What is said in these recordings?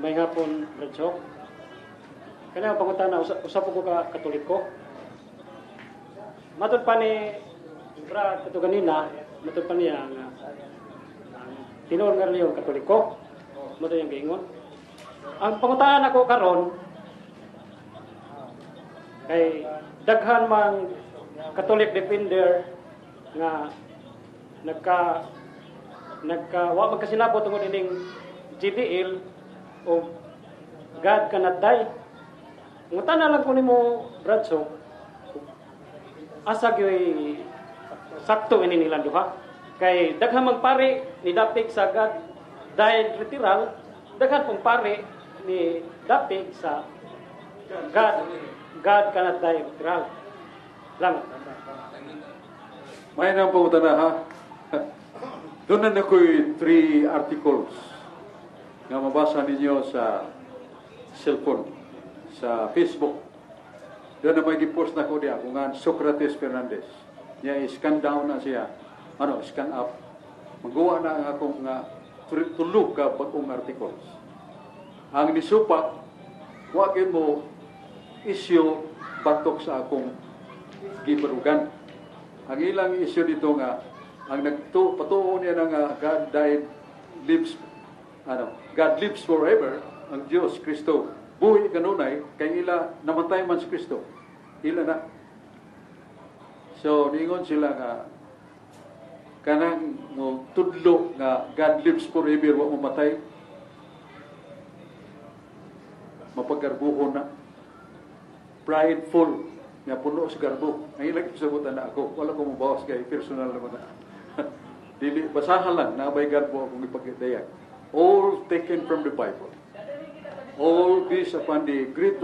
may hapon Bradshaw. Kaya pangutana usap ko ka Katoliko. Matod pa ni Brad ito kanina, matod pa niya nga tinuon nga niyo Katoliko. Matod yung giingon. Ang pangutana ako karon kay daghan mang Catholic defender nga wa magkasinabot tungod ining GDL o God cannot die. Ngutana lang ko nimo Bradshaw. Asa gyoy sakto ini nila duha. Kay daghang magpari ni dapig sa God died literal, daghan pong pari ni dapig sa God cannot die literal. Salamat. May nang pangutana ha. Doon na ako'y 3 articles nga mabasa ninyo sa cellphone, sa Facebook. Doon na may gipost na ko diya kung nga Socrates Fernandez. Niya i-scan down na siya. Scan up. Magawa na ang akong tulog ka bagong articles. Ang nisupak, wagin mo issue batok sa akong gibarugan. Ang ilang issue dito nga, ang patuon niya nga God lives forever, ang Diyos, Kristo, buhi kanunay, kay ila namatay man si Kristo. Ila na. So, ningon sila nga, kanang tudlo nga God lives forever, wa mamatay, mapaggarbuhon na. Prideful, nga puno sa garbo. Ang ilang isabutan na ako, wala ko mabawas kay personal naman na. Dili, basahan lang, nabay garbo akong ipagdayag. All taken from the Bible. All based upon the great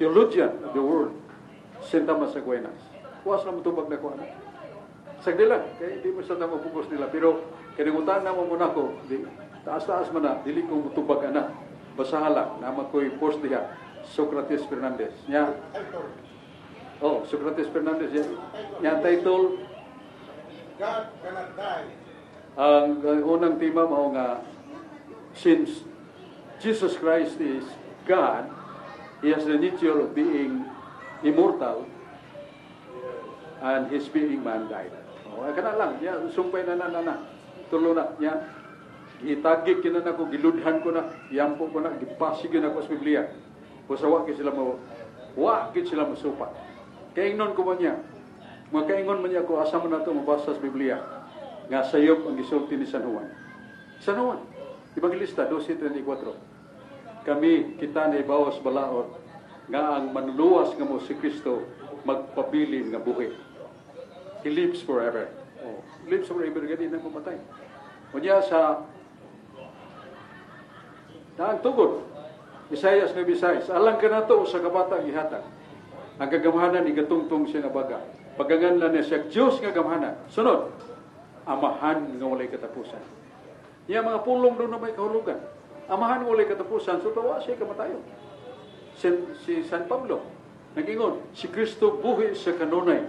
theologian of the world, St. Thomas Aquinas. Kuwas na matubag na ko. Sagdi lang, kaya hindi mo sa mapupos nila. Pero, kanimutan na mo muna ko, taas-taas man na, dili kong matubag na. Basahan lang, naman ko'y post diya. Socrates Fernandez. Nya. Socrates Fernandez. Nya title God cannot die. Ang unang tema mao nga since Jesus Christ is God, He has the nature of being immortal and His being man died. Kana lang, nya sumpay na. Tulo na nya. Gitagik kina nako, giludhan ko na, yampo ko na, gipasig na ko sa Biblia. Kusawa kit sila masupat. Kaingnon ko man niya. Makaingon man niya ko asa man nato mabasa sa Biblia. Nga sayop ang gisulti ni San Juan. San Juan, Evangelista 12:34. Kita na ibawas balaod nga ang manluwas nga mo si Kristo magpabilin nga buhi. He lives forever. Lives forever gani na mamatay. Unya sa ang tugod Isaias 9:6, alang ka na to sa kabatang ihatag. Ang kagamhanan, igatungtong siya nga baga. Pagganganlan niya siya, Diyos nga gamhanan. Sunod, amahan nga walay katapusan. Yung mga pulong doon na may kahulugan. Amahan nga walay katapusan, so tawa siya kamatayon. Si San Pablo, nag-ingon, si Kristo buhi sa kanunay,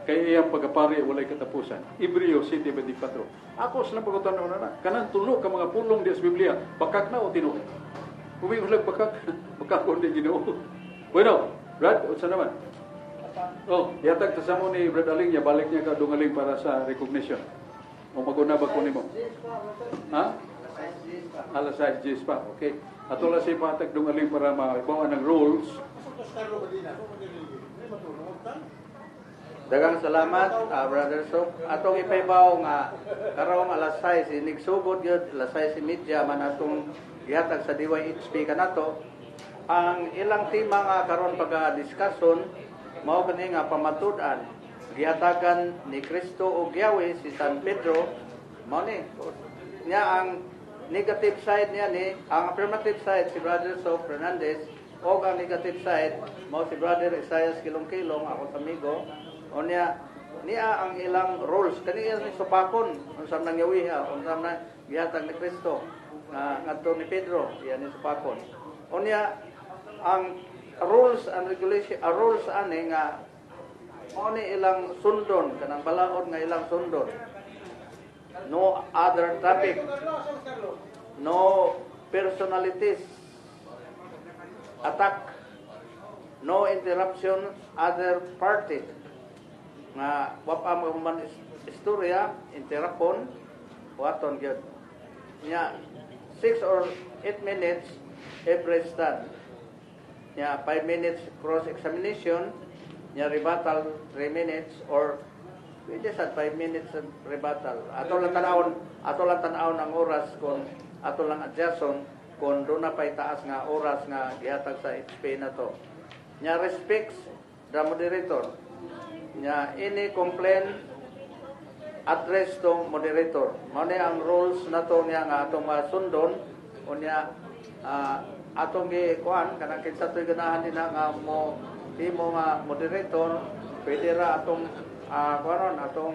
kaya iyang pagkapari walay katapusan. Hebreo 7:24. Ako silang pagkutanaw na kanang tulo ka mga pulong di sa Biblia, bakak na o tinuod. Umiulag bakak ko hindi ginoo. Bueno, Brad, unsa naman? Yatag sa mo ni Brad Aling, balik niya ka dungaling para sa recognition. O maguna ba ko nimo? Ha? Alas 6 pa, okay. Atula si patag dungaling para maibawa ng rules. Dagang salamat, Brother Sok. Atong ipaybaw nga karong alas 6 nigsugod gyud alas 6:30 man atong gihatag sa DYHP kanato. Ang ilang tema nga karon pagka-diskusyon mao kani nga pamatud-an gihatagan ni Kristo og Yahweh si San Pedro mao ni nya ang negative side niya ni ang affirmative side si Brother Sok Fernandez o ang negative side mao si Brother Isaias Kilong-Kilong ako sa amigo o niya ang ilang rules kaniya ni supakon unsam nang Yahweh unsam na gihatag ni Kristo ngadto ni Pedro yan ni supakon o niya ang rules and regulation rules ani nga mao ni ilang sundon kanang balaod nga ilang sundon no other traffic no personalities attack, no interruption other party. Nga wapa man istorya interrupon waton gyud. Nya 6 or 8 minutes every stand. Nya 5 minutes cross examination, nya rebuttal 3 minutes or pwede sa 5 minutes rebuttal. Ato lang tanawon ang oras kung ato lang adjuston kung doon na pa'y taas nga oras nga gihatag sa HP na to. Nya respects the moderator. Nya any complaint address to moderator. Mao ni ang rules nato niya nga atong masundon unya atong gikuan kanang kinsa toy ganahan dinha nga mo himo nga moderator pwede ra atong kuanon atong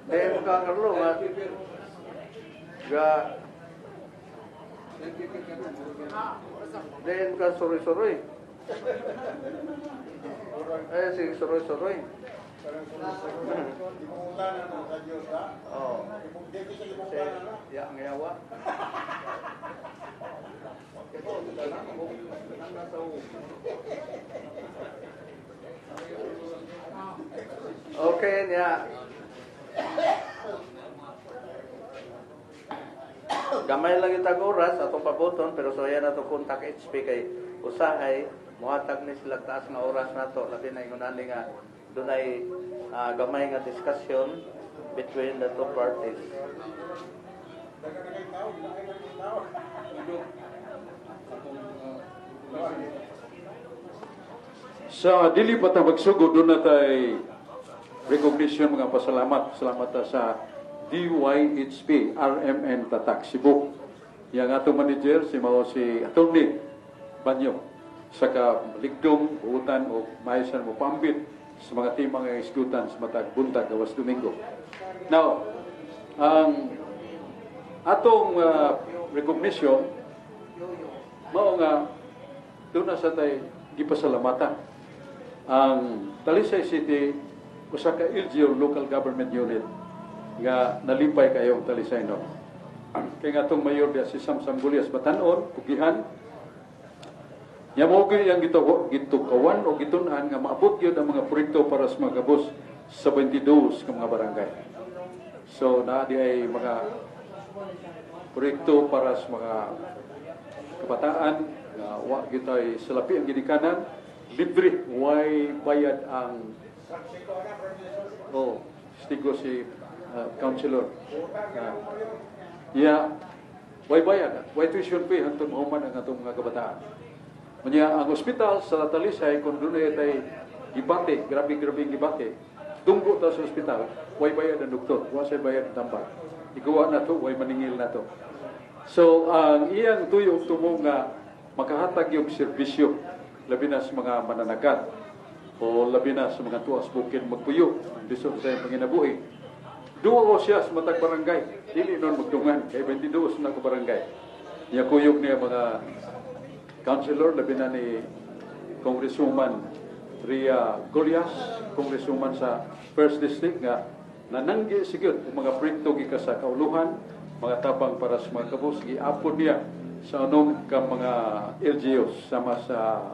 dem ka karlo ga den ka soroy-soroy. Sige, soroy-soroy. Imungutanan ng sa Diyos, ha? Oo. Dito sa imungutanan, ha? Ang yawa. Okay, niya. Gamay lang itag oras atong pabuton pero so yan ato kontak HP kay usahay muhatag ni sila taas nga oras nato labi na ingon ani nga dunay gamay nga discussion between the two parties. Sa dili pa ta magsugod doon na tay recognition mga pasalamat. Salamat ta sa DYHP RMN Tatak Cebu. Yang ato manager si mao si Atty. Banyo saka ligdom buutan o maisan mo pambit sa mga team mga isgutan sa matag buntag gawas Domingo. Now, ang atong recognition mao nga doon na sa tay gipasalamatan ang Talisay City usa ka LGU local government unit nga nalipay kayong Talisay no. Kay nga atong mayor dia si Samsam Gulias Batanon kugihan nya mo gyud ang gitukawan o gitun-an nga maabot gyud ang mga proyekto para sa mga gabos sa 22 ka mga barangay. So naa di ay mga proyekto para sa mga kabataan nga wa gyud ay salapi ang gidikanan libre way bayad ang stigo si councilor. Way bayad, way tuition fee hantod mahuman ang atong mga kabataan. Unya ang ospital sa Talisay kung doon ay gibate, grabe gibate. Tunggo ta sa ospital, way bayad ang doktor, wa say bayad ang tambal. Igawa na to, way maningil na to. So ang iyang tuyo tumo nga makahatag yung serbisyo labi na sa mga mananagat o labi na sa mga tuwas bukid magpuyo bisod sa iyang panginabuhi. Duo siya sa matag barangay, dili nun magdungan kay 22 na ko barangay. Niya kuyog niya mga councilor labi na ni Congresswoman Ria Golias, Congresswoman sa First District nga nananggi sigud ang mga proyekto gika sa kauluhan, mga tabang para sa mga kabus giapod niya sa anong ka mga LGUs sama sa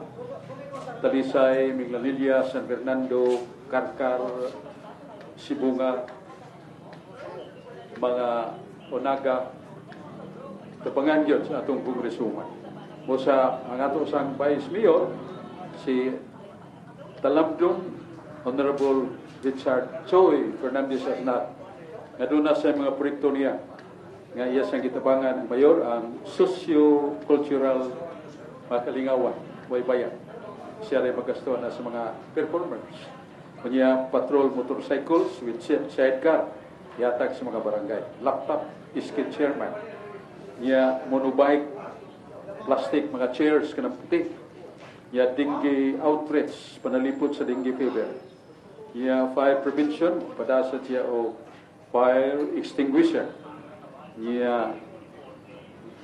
Talisay, Minglanilla, San Fernando, Karkar, Sibunga, mga Onaga, tabangan yun sa atong Congresswoman. O sa ang ato sang Vice Mayor, si Talamdon, Honorable Richard Choi Fernandez Asnat, nga doon na sa mga proyekto niya, nga iya sang gitabangan ang mayor, ang socio-cultural makalingawan, way bayan. Siya rin magastuhan na sa mga performers. Kanya patrol motorcycles with sidecar, yatag sa mga barangay. Laptop, skid chairman. Niya monobike, plastic, mga chairs, kanang puti. Niya dengue outreach, panalipod sa dengue fever. Niya fire prevention, padasa siya o fire extinguisher. Niya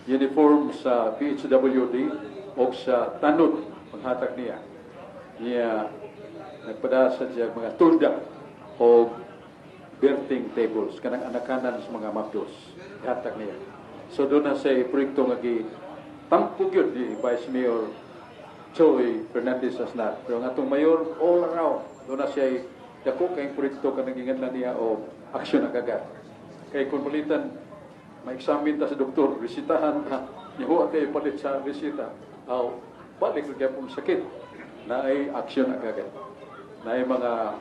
uniform sa PHWD o sa tanod, panghatag niya. Niya nagpadasa siya mga tulda o birthing tables, kanang anakanan sa mga mabdos. Ihatag niya. So doon na sa proyekto nga tampog yun di Vice Mayor Choi Fernandez Asnar. Pero nga itong mayor, all around, doon na siya dako kayong proyekto ka nagingan na niya o aksyon na kagad. Kaya kung malitan, ma-examine ta sa doktor, resitahan ka, nihuwa kayo palit sa resita, o balik kaya pong sakit, na ay aksyon na kagad. Na ay mga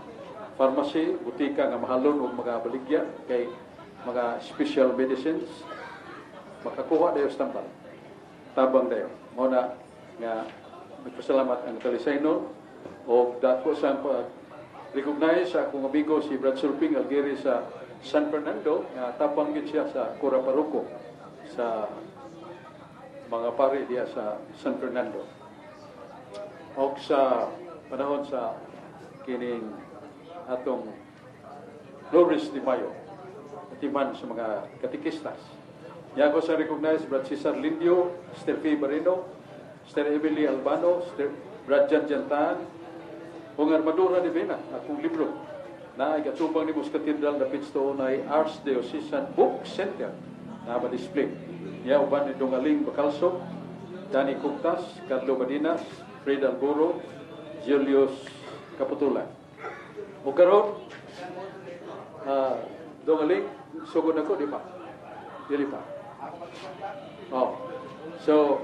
pharmacy, butika nga mahalon o mga baligya, kay mga special medicines, makakuha dayo sa tambal. Tabang dayo. Muna nga nagpasalamat ang Talisaynon o dako sa recognize sa akong amigo si Brad Surping Algeri sa San Fernando nga tabang gid siya sa Cura Parroco sa mga pari diya sa San Fernando. O sa panahon sa kining atong Flores de Mayo atiman sa mga katikistas. Niya ko sa recognize Brad Cesar Lindio, Sister Faye Barino, Sister Emily Albano, Sister Brad Jan Jantan, kung armadura ni Bena, akong libro, na ay katubang ni Mus Cathedral na pitsto na ay Archdiocesan Book Center na ma-display. Niya uban ni Dongaling Bacalso, Danny Cuptas, Carlo Badinas, Fred Alburo, Julius Caputula. O karon, Dongaling, sugod ako, di pa? Dili pa. Oh. So,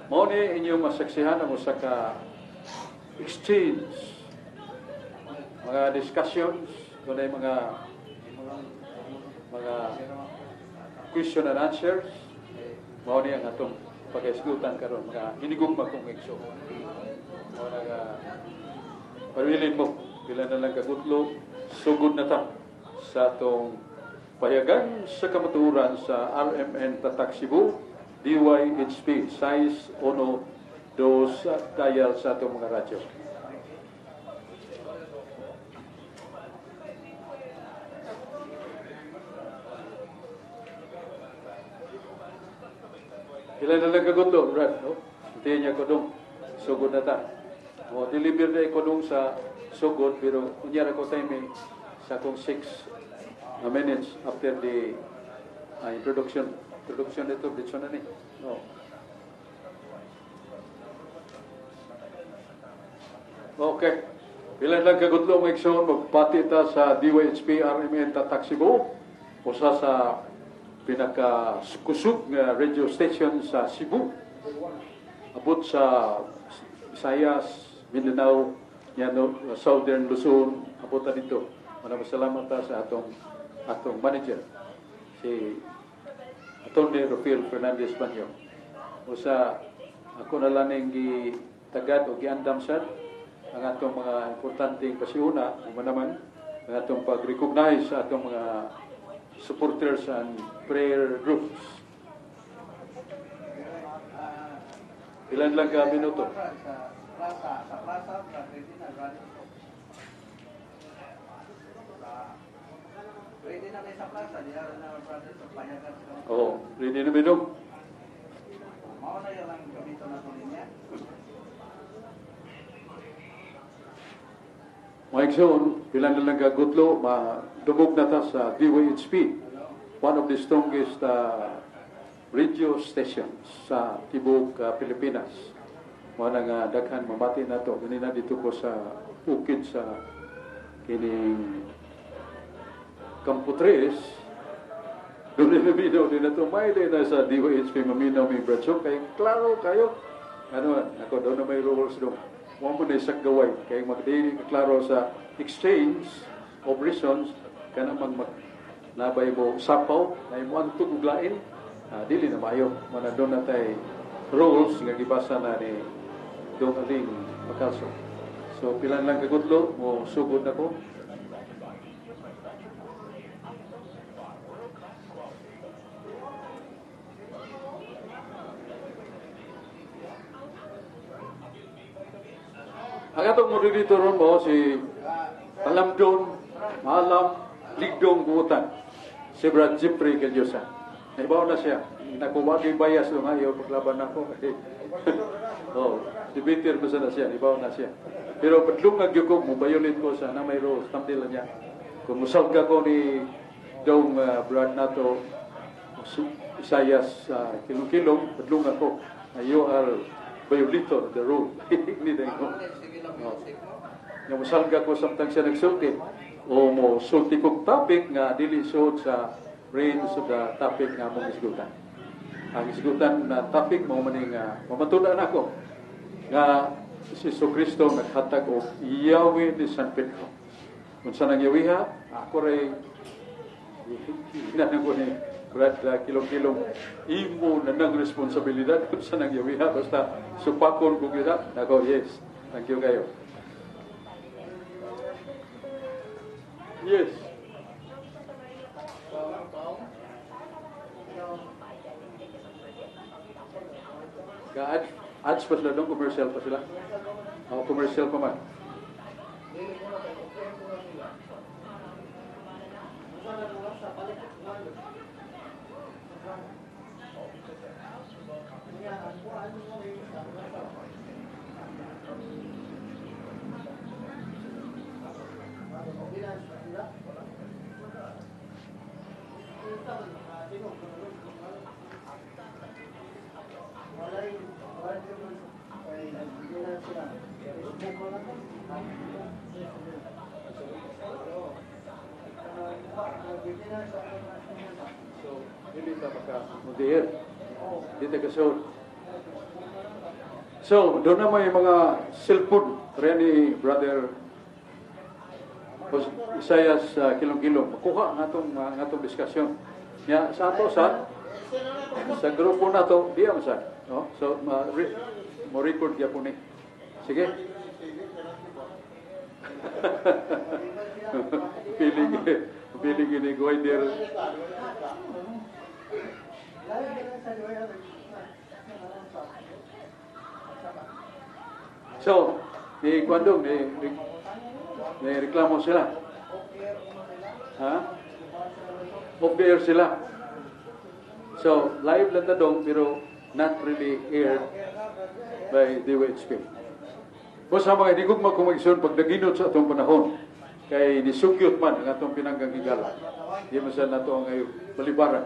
mao ni inyong masaksihan ang usa ka exchange, mga discussions, dunay mga question and answers. Mao ni ang atong pag-isgutan karon, mga hinigugma kong igso. Mao na parilin mo, pila na lang kagutlo, sugod na ta sa atong payagan sa kamaturan sa RMN Tatak Cebu, DYHP, size 1, 2, dial sa itong mga radyo. Ilan na lang kagutlo, Brad, no? Hintayin niya ko dong, sugod na ta. O, deliver na ko dong sa sugod, pero kunyara ko time sa kong 6 minutes after the introduction. Introduction nito, bitso na ni. No. Okay. Bilang lang kagutlo ng eksyon, magpati ta sa DYHP RMN Tatak Cebu. Usa sa pinaka-kusog nga radio station sa Cebu. Abot sa Visayas, Mindanao, Southern Luzon, abot na dito. Salamat ta sa atong manager, si Atty. Rafael Fernandez Banyo. Usa ako na lang yung gitagad o giandam sad ang atong mga importanteng pasiuna, naman ang atong pag-recognize sa atong mga supporters and prayer groups. Ilan lang ka minuto? Sa plaza, ready na may sa plaza, di na brothers of payagan. Oo, ready na minum. Mao na yung gamito na ito niya. Mike Zone, pilan na lang kagutlo, madumog na ta sa DYHP, one of the strongest radio stations sa Tibok, Pilipinas. Mga nga daghan mamati na to. Ganina dito ko sa bukid sa kining Campo 3, doon nilabinaw din na ito. May din na sa DYHP maminaw may bradsyo. Kaya klaro kayo. Ano, ako doon na may rules doon. Huwag mo na isak gaway. Kaya magdili klaro sa exchange of reasons. Kaya naman nabay mo sapaw. Na mo ang tuguglain. Dili na mayo. Mana doon na tayo rules nga gibasa na ni Dong Aling Bacalso. So, pilan lang kagutlo. Mo sugod na ko. Ang atong moderator ron mo, si Alamdon, Malam, Ligdong Buutan, si Brad Jeffrey Calyosa. Naibaw na siya. Nakuwagi bias nung ayaw paglaban ako. Oh, debater ko na siya. Naibaw na siya. Pero padlungag yung ko, mubayolin ko sa na may rules. Tamdila niya. kung musalga ko ni dong brad nato Isayas kilong-kilong, padlong ako, you are violator of the rule. Hindi na ito. Yung musalga ko samtang siya nagsulti, o mo sulti kong topic nga dili suot sa range of the topic nga mong isgutan. Ang isgutan na topic mo maning mamatunan ako nga si Kristo naghatag og Yahweh ni San Pedro. Kung saan ang Yawiha, ako rin hinanang ko ni Brad kilong-kilong imo na ng responsibilidad kung saan ang Yawiha. Basta supakon ko kita. Nako, yes. Thank you kayo. Yes. Ads pa sila doon, commercial pa sila. Commercial pa man. So, hindi ka maka-mudir. Hindi ka kasunod. So, doon na may mga cellphone. Kaya ni Brother Isayas kilong-kilong. Makuha nga itong diskusyon. Ya, sa ato sa grupo na to, di ang sa. No? So, mo record niya po ni. Sige. Piling ini Goider. So, di Kwandong, di reklamo sila. Ha? Off the air sila. So, live lang na dong, pero not really aired by DWHP. Basta mga hinigugma kung mag-isun pag naginot sa atong panahon, kay nisukyot man ang atong pinanggang higala. Di man sa nato ang balibaran.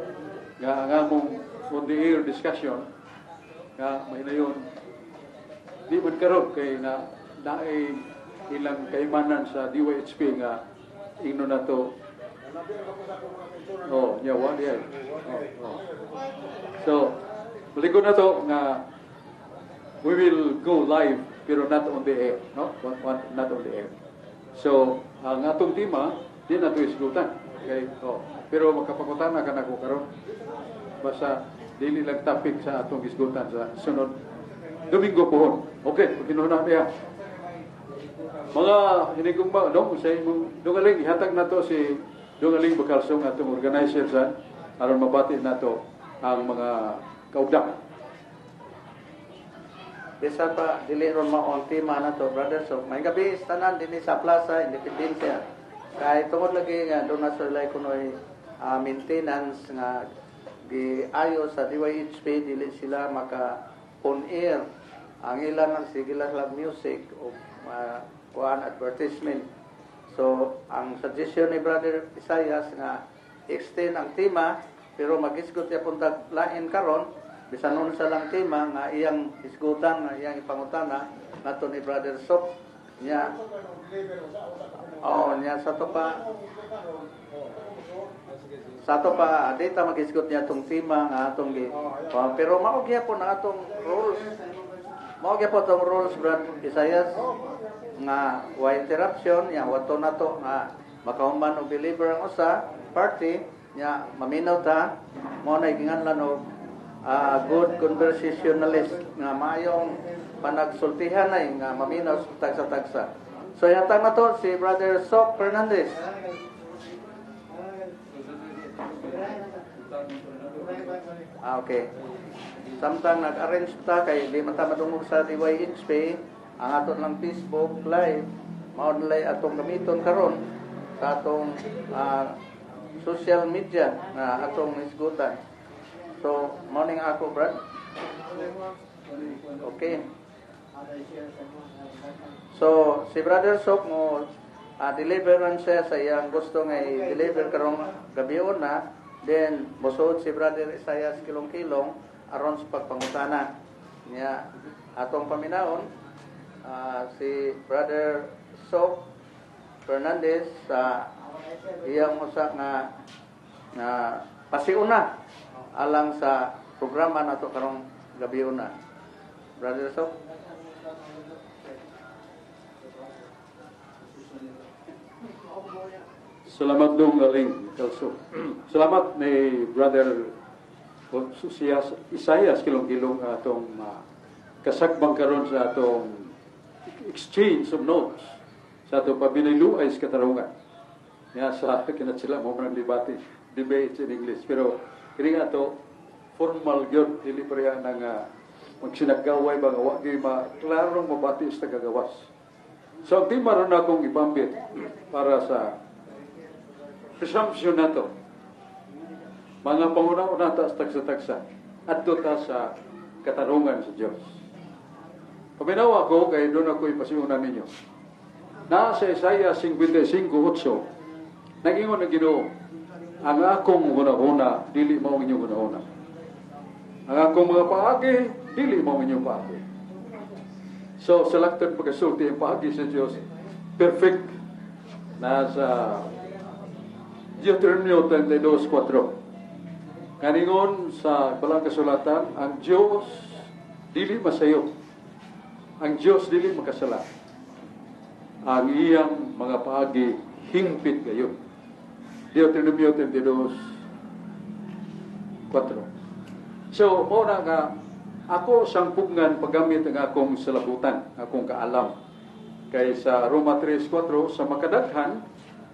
Nga mong on the air discussion, nga may na yun, di man karon kay naay ilang kaimanan sa DWHP nga ingno na to. Nyawa di ay. So, baligon na to nga we will go live pero not on the air, no? Not on the air. So, ang atong tema di na to isgutan. Okay? Pero makapakutana ka na ko karon. Basta dili lang topic sa atong isgutan sa sunod Domingo pohon. Okay, kinuha niya. Mga hinigong ba, no? Sa imong dungaling, ihatag na to si Dungaling Bakalsong atong organizer sa aron mabati na to ang mga kaugdang. Bisa pa, dili ron maon tema na to, brother. So, may gabi, tanan din sa Plaza, Independencia. Kaya tungod lagi nga, doon na sila kunoy maintenance nga giayo sa DYHP, dili sila maka on air. Ang ilan sige lang music o kuan advertisement. So, ang suggestion ni Brother Isayas nga extend ang tema, pero mag-isgot niya punta lain karon, bisan nun sa lang tema nga iyang isgutan, nga iyang ipangutana, nato ni Brother Sok, niya, niya sa to pa, data mag-isgot niya itong tema nga atong pero maugya po na atong rules. Maugya po itong rules, Brother Isayas, nga wa interruption, ya wato na to nga makahuman o believer ang usa, party, niya maminaw ta, mo na ikinganlan og good conversationalist nga mayong panagsultihan ay nga maminaw sa tagsa-tagsa. So yatang na to si Brother Sok Fernandez. Okay. Samtang nag-arrange ta kay di man ta madungog sa DYHP, ang aton lang Facebook live mao nilay atong gamiton karon sa atong social media na atong isgutan. So, morning ako, Brad. Okay. So, si Brother Sok mo deliverance siya sa iyang gusto nga i-deliver karong gabi na, then musod si Brother Isaias kilong-kilong aron sa pagpangutana niya atong paminaon. Si Brother Sok Fernandez sa iyang usa nga pasiuna alang sa programa nato karong gabi na. Brother Sok. Salamat dong galing Kelso. Salamat ni Brother Isaias kilong-kilong atong kasakbang karon sa atong exchange of notes sa atong pabiniluay sa katarungan. Nga sa kinat sila mo man debate in English, pero kini nga to formal gyud, dili pa riya nang magsinagaway ba nga wa gyud klarong mabati sa tagagawas. So ang tema ron akong ipambit para sa presumption na to. Mga panguna-una ta sa tagsa-tagsa at ta sa katarungan sa Diyos. Paminaw ako, kaya doon ako ipasiunan ninyo. Sa Isaiah 55:8, nag-ingon na Ginoo, ang akong una-una, dili mao inyong una-una. Ang akong mga paagi, dili mao inyong paagi. So, selected pagkasulti ang paagi sa Diyos, perfect. Nasa Deuteronomio 32:4. Kaningon sa balang kasulatan, ang Diyos dili masayo. Ang Diyos dili makasala. Ang iyang mga paagi hingpit kayo. Deuteronomio 32:4. So, muna nga, ako sangpugngan paggamit ang akong salabutan, akong kaalam. Kay sa Roma 3:4, sa makadaghan,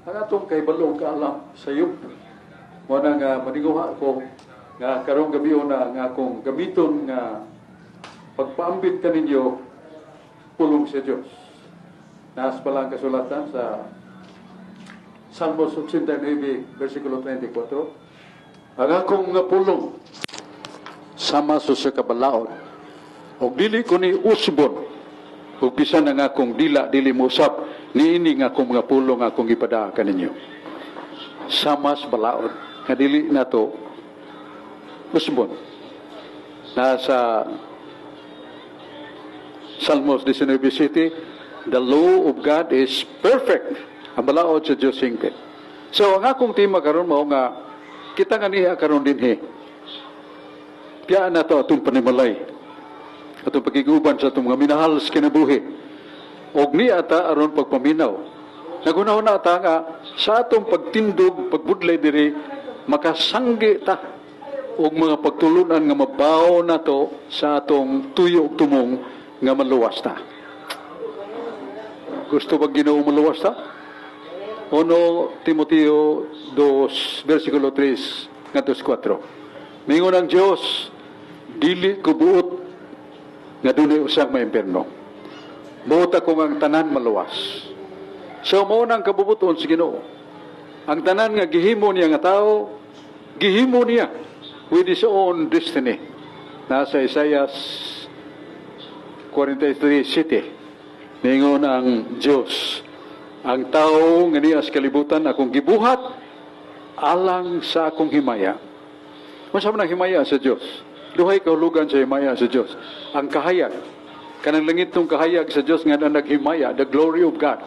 ang atong kay balong kaalam sa yup. Muna nga, maninguha ko, nga karong gabi na nga akong gamiton nga pagpaambit kaninyo pulong sa Diyos. Naas pa lang kasulatan sa Salmos 89, versikulo 24. Ang akong nga pulong sama sa kabalaod o dili ko ni usbon o bisan ang akong dili mo usap niini nga akong mga pulong akong ipada kaninyo. Sama sa balaod nga dili na to usbon. Nasa Salmos 19:7, the law of God is perfect. Ang balaod sa Diyos hingpit. So, ang akong tema karon mao nga, kita nga niya karon dinhi. Kaya na to atong panimalay. Atong pagiguban sa atong mga minahal sa kinabuhi. Og niya ta aron pagpaminaw. Nagunaw na ta nga, sa atong pagtindog, pagbudlay diri, makasanggi ta og mga pagtulunan nga mabaw na to sa atong tuyo ug tumong nga maluwas ta. Gusto ba Ginoo maluwas ta? 1 Timoteo 2, versikulo 3, ngadto 4. Mingon ang Dios, dili ko buot nga dunay usang maimperno. Buot ako ang tanan maluwas. So mao nang kabubuton sa Ginoo. Ang tanan nga gihimo niya nga tao, gihimo niya with his own destiny. Nasa Isaiah 43:7. Ningon ang Diyos, ang tao nga niya sa kalibutan akong gibuhat alang sa akong himaya. Masa man ang himaya sa Diyos? Duhay kahulugan sa himaya sa Diyos. Ang kahayag, kanang langit ng kahayag sa Diyos nga na naghimaya, the glory of God.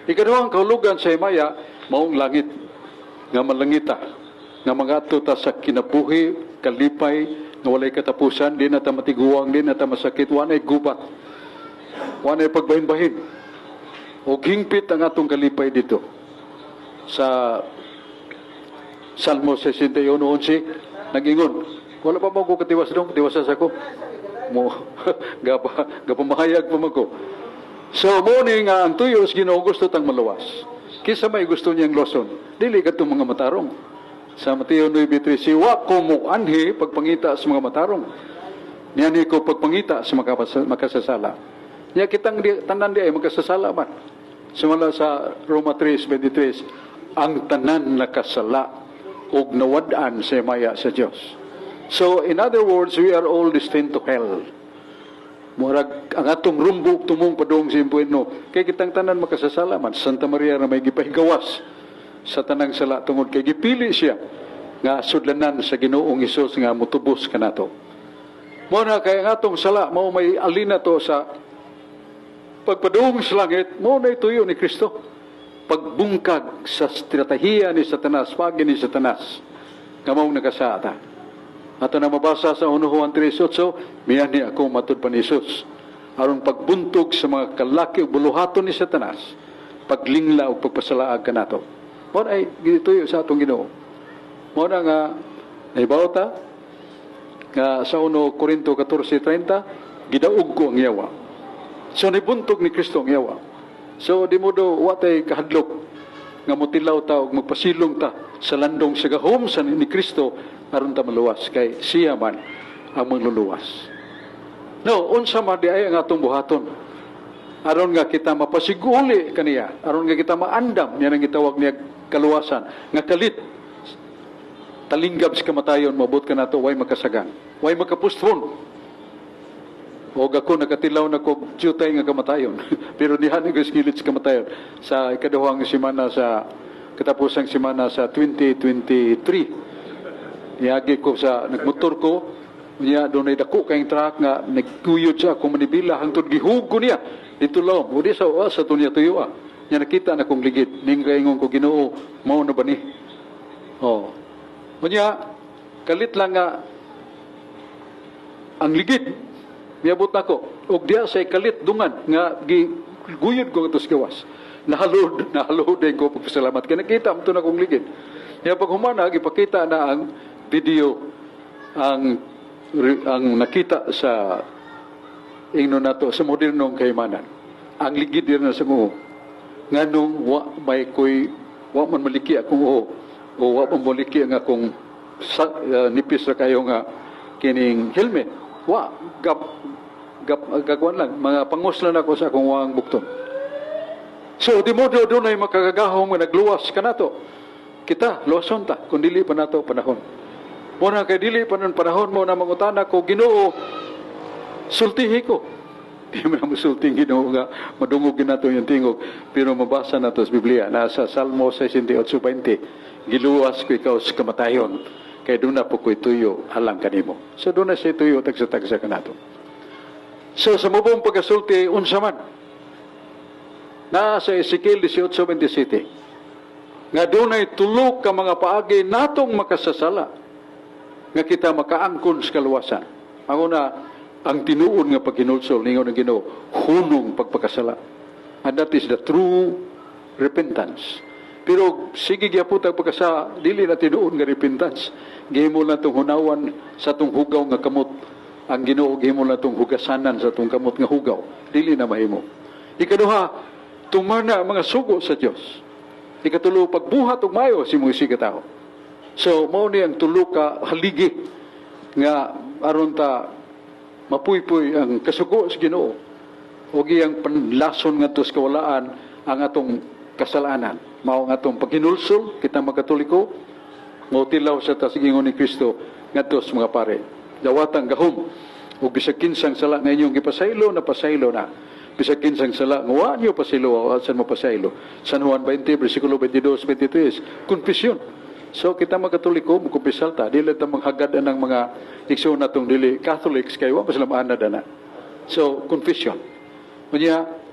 Ikaduhang kahulugan sa himaya, maong langit, nga malangita, nga mga ta sa kinabuhi, kalipay, nga walay katapusan, di na ta matiguang, di na ta masakit, wanay gubat, wanay pagbahin-bahin. O hingpit ang atong kalipay dito. Sa Salmo 61:11, nag-ingon, wala pa mo ko katiwas doon, katiwasas ako. Gapamahayag pa mo ko. So, morning nga ang tuyos, Ginoo gusto tang maluwas. Kisa may gusto niyang loson, dili ka itong mga matarong. Sa Mateo 9:3, siwa ko mo anhi pagpangita sa mga matarong. Niyani ko pagpangita sa makasasala. Niya kitang tanan di ay makasasala man. Sumala sa Roma 3:23, ang tanan nakasala ug nawad-an sa maya sa Dios. So in other words, we are all destined to hell. Murag ang atong rumbo tumong padung sa impueno kay kitang tanan makasasala man Santa Maria na may gipahigawas sa tanang sala tungod kay gipili siya nga sudlanan sa Ginoong Hesus nga mutubos kanato. Mo na kay ang atong sala mao may alina to sa pagpadung sa langit, mo na ituyo ni Kristo. Pagbungkag sa estratahiya ni Satanas, pagi ni Satanas, nga mao nagkasaata. Ato na mabasa sa 1 Juan 3:8, miyan ni ako matud pa ni Hesus. Aron pagbuntog sa mga kalaki o buluhaton ni Satanas, paglingla o pagpasalaag kanato. Mo ay gituyo sa atong Ginoo. Mo na nga naibawta nga sa 1 Korinto 14:30, gidaog ko ang yawa. So nibuntog ni Kristo ang yawa. So di mo do watay kahadlok nga mutilaw ta og magpasilong ta sa landong sa gahom sa ni Kristo aron ta maluwas kay siya man ang magluluwas. No, unsa man di ay ang atong buhaton aron nga kita mapasiguli kaniya, aron nga kita maandam, yan ang gitawag niya kaluwasan, nga kalit talinggab sa kamatayon, mabot ka na to, way makasagang, way makapustpon. O ako nakatilaw na kog tiyutay nga kamatayon. Pero dihan nga skilit sa kamatayon. Sa ikaduhang simana sa, katapusang simana sa 2023. Niyagi ko sa, nagmotor ko, niya doon ay dako kayong truck nga, nagkuyod siya, kung manibila, hangtod gihugo niya. Dito lang, o di sa uwas, sa tunya tuyo Niya nakita na kong ligid. Ning kaingon ko Ginoo, mao na ba ni? O. Niya, kalit lang nga, ang ligid, miabot na ko. Og diya say kalit dungan nga guyod ko atos gawas. Nahalod din ko pagpasalamat. Kaya nakita mo ito na kong ligid. Kaya pag humana, ipakita na ang video ang nakita sa ingno nato sa modernong kaymanan. Ang ligid din na sa nguho. Nga nung may ko'y man maliki akong uho o man maliki ang akong nipis na kayo nga kining helmet. Gagwan lang, mga panguslan ako sa akong wang bukton. So, di mo doon ay makagagahong nga nagluwas ka na to. Kita, luwason ta, kung dili pa na to panahon. Muna kay dili pa ng panahon mo na mangutana ko, Ginoo, sultihi ko. Di mo na masulting Ginoo nga, madungog na to yung tingog. Pero mabasa na to sa Biblia, nasa Salmo 68:20, giluwas ko ikaw sa kamatayon. Kaya doon na po ko'y tuyo, alang kanimo. So doon na siya tuyo, tagsa-tagsa ka na to. So sa mabong pagkasulti, unsa man, nasa Ezekiel 18:27, nga doon ay tulog ka mga paagi natong makasasala, nga kita makaangkon sa kaluwasan. Ang una, ang tinuon nga pagkinulsol, ningon ng Ginoo, hunong pagpakasala. And that is the true repentance. Pero sige gyapon tag pagkasa dili na tinuon nga repentance. Gihimo na tong hunawan sa tong hugaw nga kamot. Ang Ginoo gihimo na tong hugasanan sa tong kamot nga hugaw. Dili na mahimo. Ikaduha, tumana ang mga sugo sa Dios. Ikatulo, pagbuhat og mayo si mga sigataw. So mao ni ang tulo ka haligi nga aron ta mapuypoy ang kasugo sa Ginoo. Og iyang panlason ngadto sa kawalaan ang atong kasalanan. Mao nga atong paghinulsol kita magkatoliko, mao tilaw sa tasingon ni Kristo ngadto sa mga pare. Dawatang gahom ug bisag kinsang sala nga inyong gipasaylo na pasaylo na. Bisag kinsang sala nga wa niyo pasaylo asan mo pasaylo. San Juan 20 bersikulo 22-23 confession. So kita magkatoliko mo kumpisal ta dili ta maghagad ng mga igsoon natong dili Catholics kay wa pa sila maanad ana. So confession. Unya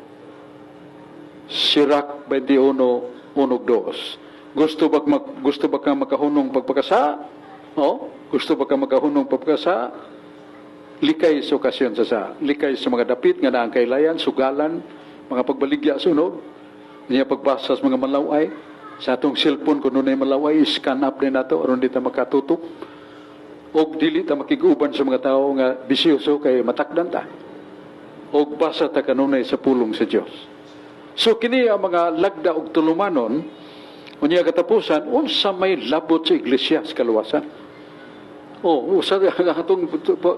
Sirach 21:1-2. Gusto ba ka makahunong pagpakasa? O? Gusto ba ka makahunong pagpakasa? Likay sa okasyon sa likay sa mga dapit nga naang kailayan, sugalan, mga pagbaligya sunod, niya pagbasa sa mga malaway, sa atong cellphone kung nunay malaway, scan up din nato aron di ta makatutok. Og dili ta makiguban sa mga tao nga bisyoso kay matakdan ta. Og basa ta kanunay sa pulong sa Dios. So kini ang mga lagda og tulumanon unya katapusan unsa may labot sa iglesia sa kaluwasan. Usa atong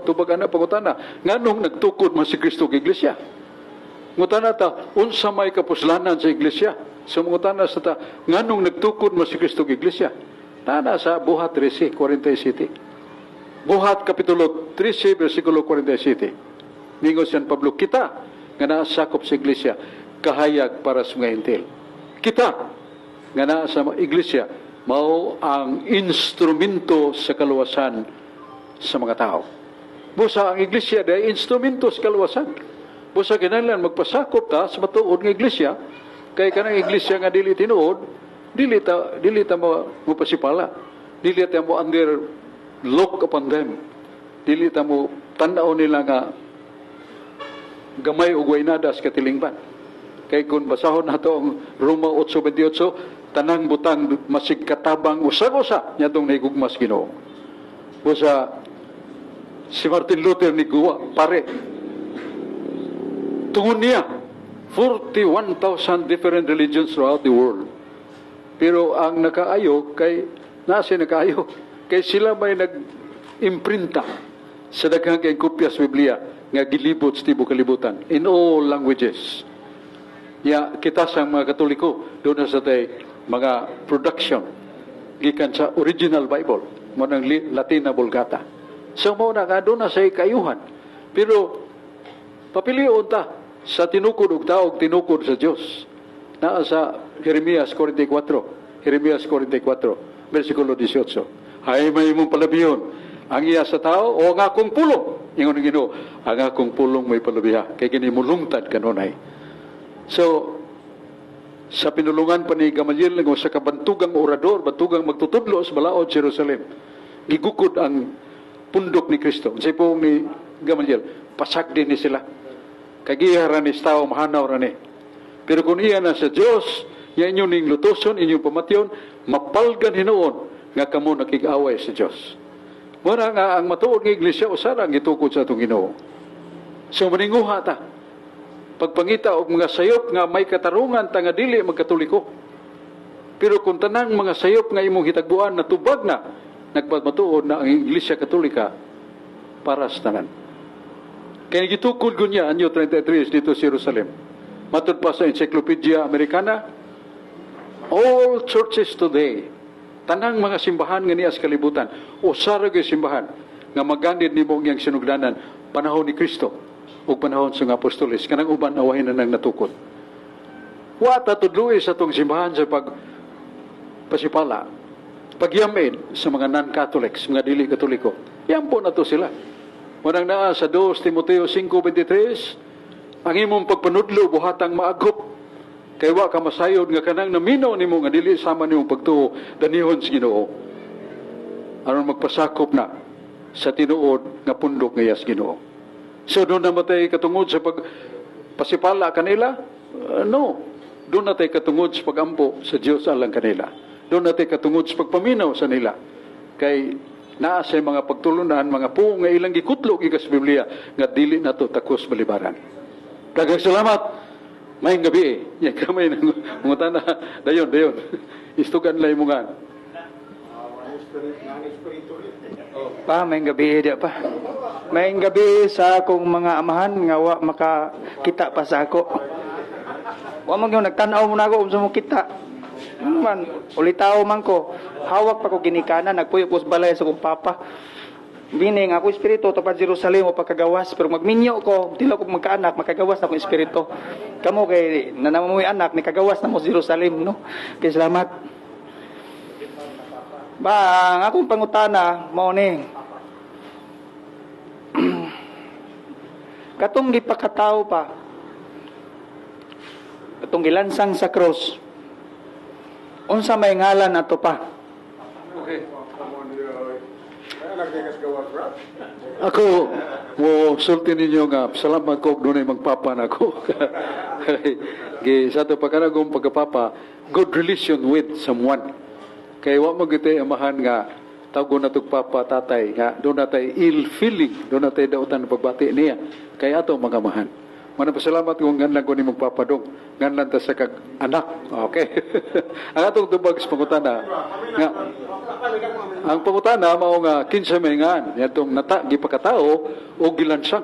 tubagan na pangutana nganong nagtukod man si Kristo kay iglesia. Ngutana ta unsa may kapuslanan sa iglesia. So mangutana sa ta nganong nagtukod man si Kristo kay iglesia. Tana sa Buhat 13:47. Buhat kapitulo 13 bersikulo 47. Ningo San Pablo, kita nga naa sakop sa iglesia kahayag para sa mga hintil. Kita nga naa sa iglesia mao ang instrumento sa kaluwasan sa mga tao. Busa ang iglesia day instrumento sa kaluwasan. Busa kinahanglan magpasakop ta sa matuod nga iglesia kay kanang iglesia nga dili tinuod, dili ta mo pasipala. Dili ta mo under look upon them. Dili ta mo tan-aw nila nga gamay ug waynadas katilingban. Kay kung basahon nato ang Roma 8:28, tanang butang masig katabang usag-usa nyatong nahigugmas Ginoo. Busa si Martin Luther ni Guwa, pare, tungon niya 41,000 different religions throughout the world. Pero ang nakaayo kay nasa nakaayo kay sila may nag-imprinta sa daghang kay kopya sa Biblia nga gilibot sa tibuok kalibutan in all languages. Ya kita sa mga Katoliko doon na sa tay mga production gikan sa original Bible mo ng Latin na Vulgata. So mo na nga doon na sa kayuhan. Pero papilion ta sa tinukod ug taog tinukod sa Dios. Naa sa Jeremias 44, versikulo 18. Ay may mong palabiyon ang iya sa tao o ang akong pulong. Ingon ng Ginoo, ang akong pulong may palabiha kay kini mulungtad kanunay. So sa pinulungan pa ni Gamaliel nga sa kabantugang orador, bantugang magtutudlo sa balaod Jerusalem. Gigukod ang pundok ni Kristo. Sa po ni Gamaliel, pasag din ni sila. Kagiharan ni tao mahanaw ra ni. Pero kung iya na sa Dios, ya inyo ning lutoson, inyong pamatyon, mapalgan hinuon nga kamo nakig-away sa Dios. Mura nga ang matuod nga iglesia usara ang gitukod sa atong Ginoo. So maninguha ta. Pagpangita og mga sayop nga may katarungan ta nga dili magkatoliko. Pero kung tanang mga sayop nga imong hitagbuan natubag na, nagpamatuod na ang Iglesia Katolika para sa tanan. Kaya gitukod ko niya anyo 33 dito sa Jerusalem. Matod pa sa Encyclopedia Americana, all churches today, tanang mga simbahan nga niya sa kalibutan, o sarag yung simbahan, nga magandid ni mong iyang sinugdanan, panahon ni Kristo, o panahon sa mga apostoles, kanang uban awahin na nang natukod. Wata tudluwi sa itong simbahan sa pasipala, pagyamin sa mga non-Catholics, mga dili Katoliko. Yan po na to sila. Munang naa sa 2 Timoteo 5:23, ang imong pagpanudlo buhatang maagop, kay wa ka masayod nga kanang naminaw nimo nga dili sama nimong pagtuo danihon sa Ginoo. Aron magpasakop na sa tinuod nga pundok nga yas Ginoo. So doon namatay katungod sa pasipala kanila? No. Doon natay katungod sa pagampo sa Dios alang kanila. Doon natay katungod sa pagpaminaw sa nila. Kay naa sa mga pagtulunan, mga puong nga ilang gikutlo gikas Biblia nga dili nato takos balibaran. Daghang salamat. May gabi Yan kamay ng mga tana. Dayon. Istugan lang mo nga. Pa, may gabi dia pa. May gabi sa akong mga amahan nga wa makakita pa sa ako. Wa man gyud nagtan-aw mo na ako unsa mo kita. Man, ulitaw man ko. Hawak pa ko ginikanan, nagpuyo ko sa balay sa kong papa. Bining ako espiritu to pa Jerusalem o pagkagawas, pero magminyo ko, dili ko magkaanak, makagawas na akong espiritu. Kamo kay nanamuy anak ni kagawas na mo sa Jerusalem, no? Kay salamat. Ba, ang akong pangutana mao ni. Katong gipakataw pa. Katong gilansang sa cross. Unsa may ngalan ato pa? Okay. Ako, Mo sulti ninyo nga salamat ko dunay magpapa na ako. Kay sa to pagkanagong pagkapapa, good relation with someone. Kay wa mo gitay amahan nga tago na tug papa tatay nga do natay ill feeling, do natay dautan pagbati niya. Kay ato mga amahan. Manapasalamat kung nganlan ko ni mong papadong. Nganlan ta sa kag anak. Okay. Ang atong tubag sa pangutana nga ang pangutana mao nga kinsa may ngan yatong nata gipakatao o gilansang.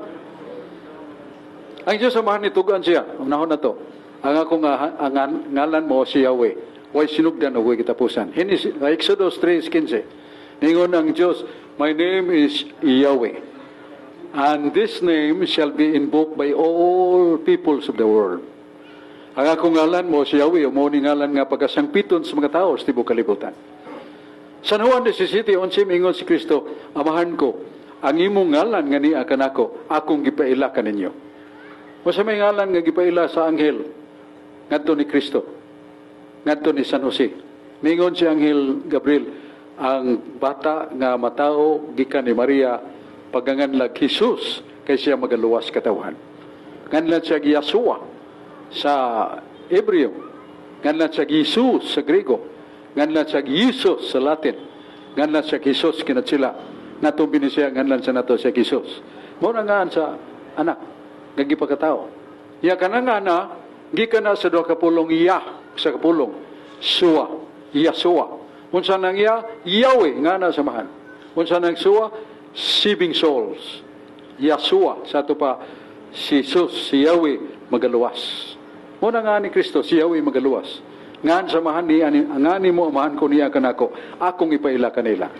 Ang Dios samahan ni tugan siya. Unahon na to. Ang ako nga ang ngalan mo si Yahweh. Way sinugdan o way kitapusan. In Exodus 3:15. Ningon ang Dios, my name is Yahweh. And this name shall be invoked by all peoples of the world. Ang akong ngalan mo si Yahweh, mo ni ngalan nga pagkasangpiton sa mga tao sa tibok kalibutan. San Juan 17:11 mingon si Kristo, Amahan ko, ang imong ngalan nga niya kanako, akong gipaila kaninyo. O sa may ngalan nga gipaila sa anghel, ngadto ni Kristo, ngadto ni San Jose. Mingon si Anghel Gabriel, ang bata nga matao gikan ni Maria, paganganlag Jesus, kay siya magaluwas katawan. Nganlan siya Yeshua sa Hebreo, nganlan siya Jesus sa Grego, nganlan siya Jesus sa Latin, nganlan siya Jesus kinatsila, natong binisya nganlan siya nato siya Jesus. Muna nga sa anak, gagi pagkatao. Ya kanangana, gikan na sa 2 kapulong sa kapulong, Suwa, Yeshua. Unsa nang Yahweh nga na samahan. Unsa nang Suwa, saving souls. Yeshua, sa ito pa, si Jesus, si Yahweh, magaluwas. Muna nga ni Kristo, si Yahweh magaluwas. Ngan samahan ni, angani mo, amahan ko niya kanako, akong ipaila kanila.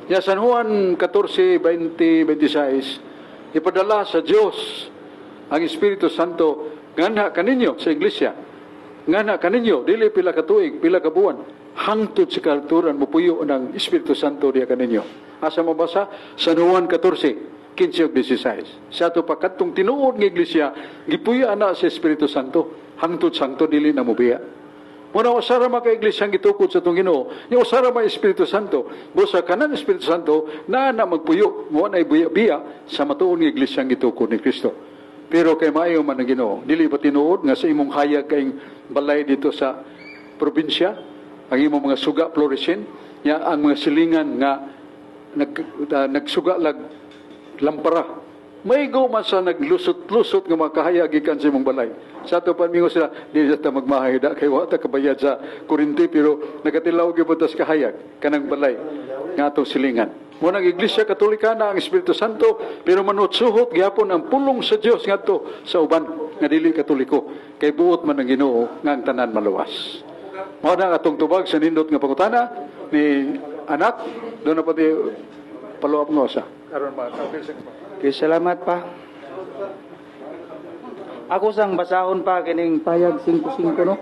Ya San Juan 14:20-26, ipadala sa Diyos ang Espiritu Santo, ngana kaninyo sa Iglesia, ngana kaninyo, dili pila ka tuig, pila ka buwan, hangtod sa kalturan, mupuyo ng Espiritu Santo diya kaninyo. Asa mabasa? San Juan 14:15-16. Sa ito pa, katong tinuod ng Iglesia, gipuyo na sa Espiritu Santo, hangtod santo, dili na mubiya. Muna, usara mga ka-Iglesia ang gitukod sa itong Ginoo, yung usara mga Espiritu Santo, busa kanan Espiritu Santo, na magpuyo, muna biya sa matuon ng Iglesia ang gitukod ni Kristo. Pero kay maayo man ang Ginoo, dili ba tinuod nga sa imong hayag kayong balay dito sa probinsya, ang imong mga suga flourishing, ya ang mga silingan nga nagsuga lag lampara. May man sa naglusot-lusot nga makahayag ikan sa imong balay. Sa ato pa mingo sila, di ta magmahida kay wata kabayad sa kurinti pero nagatilaw gyud tas kahayag kanang balay nga atong silingan. Mo nang Iglesia Katolika na ang Espiritu Santo pero manutsuhot gyapon ang pulong sa Dios ngadto sa uban nga dili Katoliko kay buot man ang Ginoo nga ang tanan maluwas. Mao na atong tubag sa nindot nga pangutana ni anak do na pati follow-up nga sa karon Okay, salamat pa. Ako sang basahon pa kining payag 5:5 no.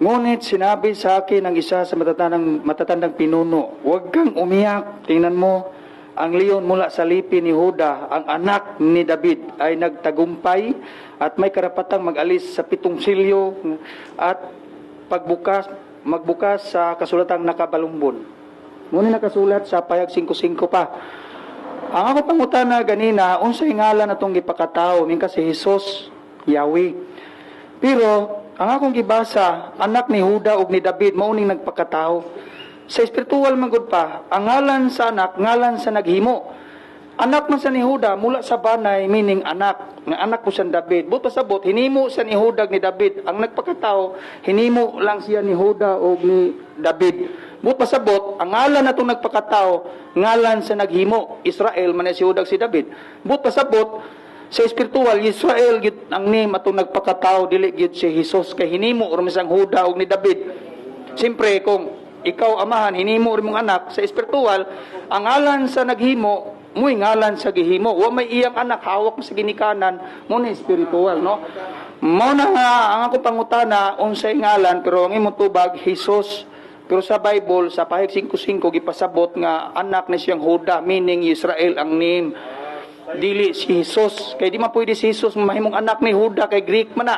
Ngunit sinabi sa akin ng isa sa matatandang pinuno, huwag kang umiyak. Tingnan mo, ang leon mula sa lipi ni Huda, ang anak ni David, ay nagtagumpay at may karapatang mag-alis sa 7 silyo at magbukas sa kasulatang nakabalumbon. Ngunit nakasulat sa payag 5:5 pa. Ang ako pangutana ganina, unsay ngalan atong gipakatao, mingka si Jesus, Yahweh. Pero ang akong gibasa, anak ni Huda ug ni David mao ning nagpakatao. Sa espiritual man gud pa, ang ngalan sa anak, ngalan sa naghimo. Anak man sa ni Huda mula sa banay, meaning anak, nga anak po sa David. But pasabot, hinimo sa ni Huda ni David. Ang nagpakatao, hinimo lang siya ni Huda ug ni David. But pasabot, ang ngalan natong nagpakatao, ngalan sa naghimo. Israel man si Huda si David. But pasabot, sa espiritual, Israel gid ang name atong nagpakatao, dili gid si Jesus kay hinimo or misang Huda ug ni David. Siyempre kung ikaw amahan hinimo rin mong anak sa espiritual, ang ngalan sa naghimo mo'y ngalan sa gihimo. Wa may iyang anak hawak mo sa ginikanan, mo na espiritual, no? Mo na nga ang akong pangutana unsay ngalan pero ang imong tubag Jesus. Pero sa Bible sa pahig 5:5 gipasabot nga anak ni siyang Huda, meaning Israel ang name. Dili si Jesus. Kay di man pwede si Jesus mahimong anak ni Huda kay Greek man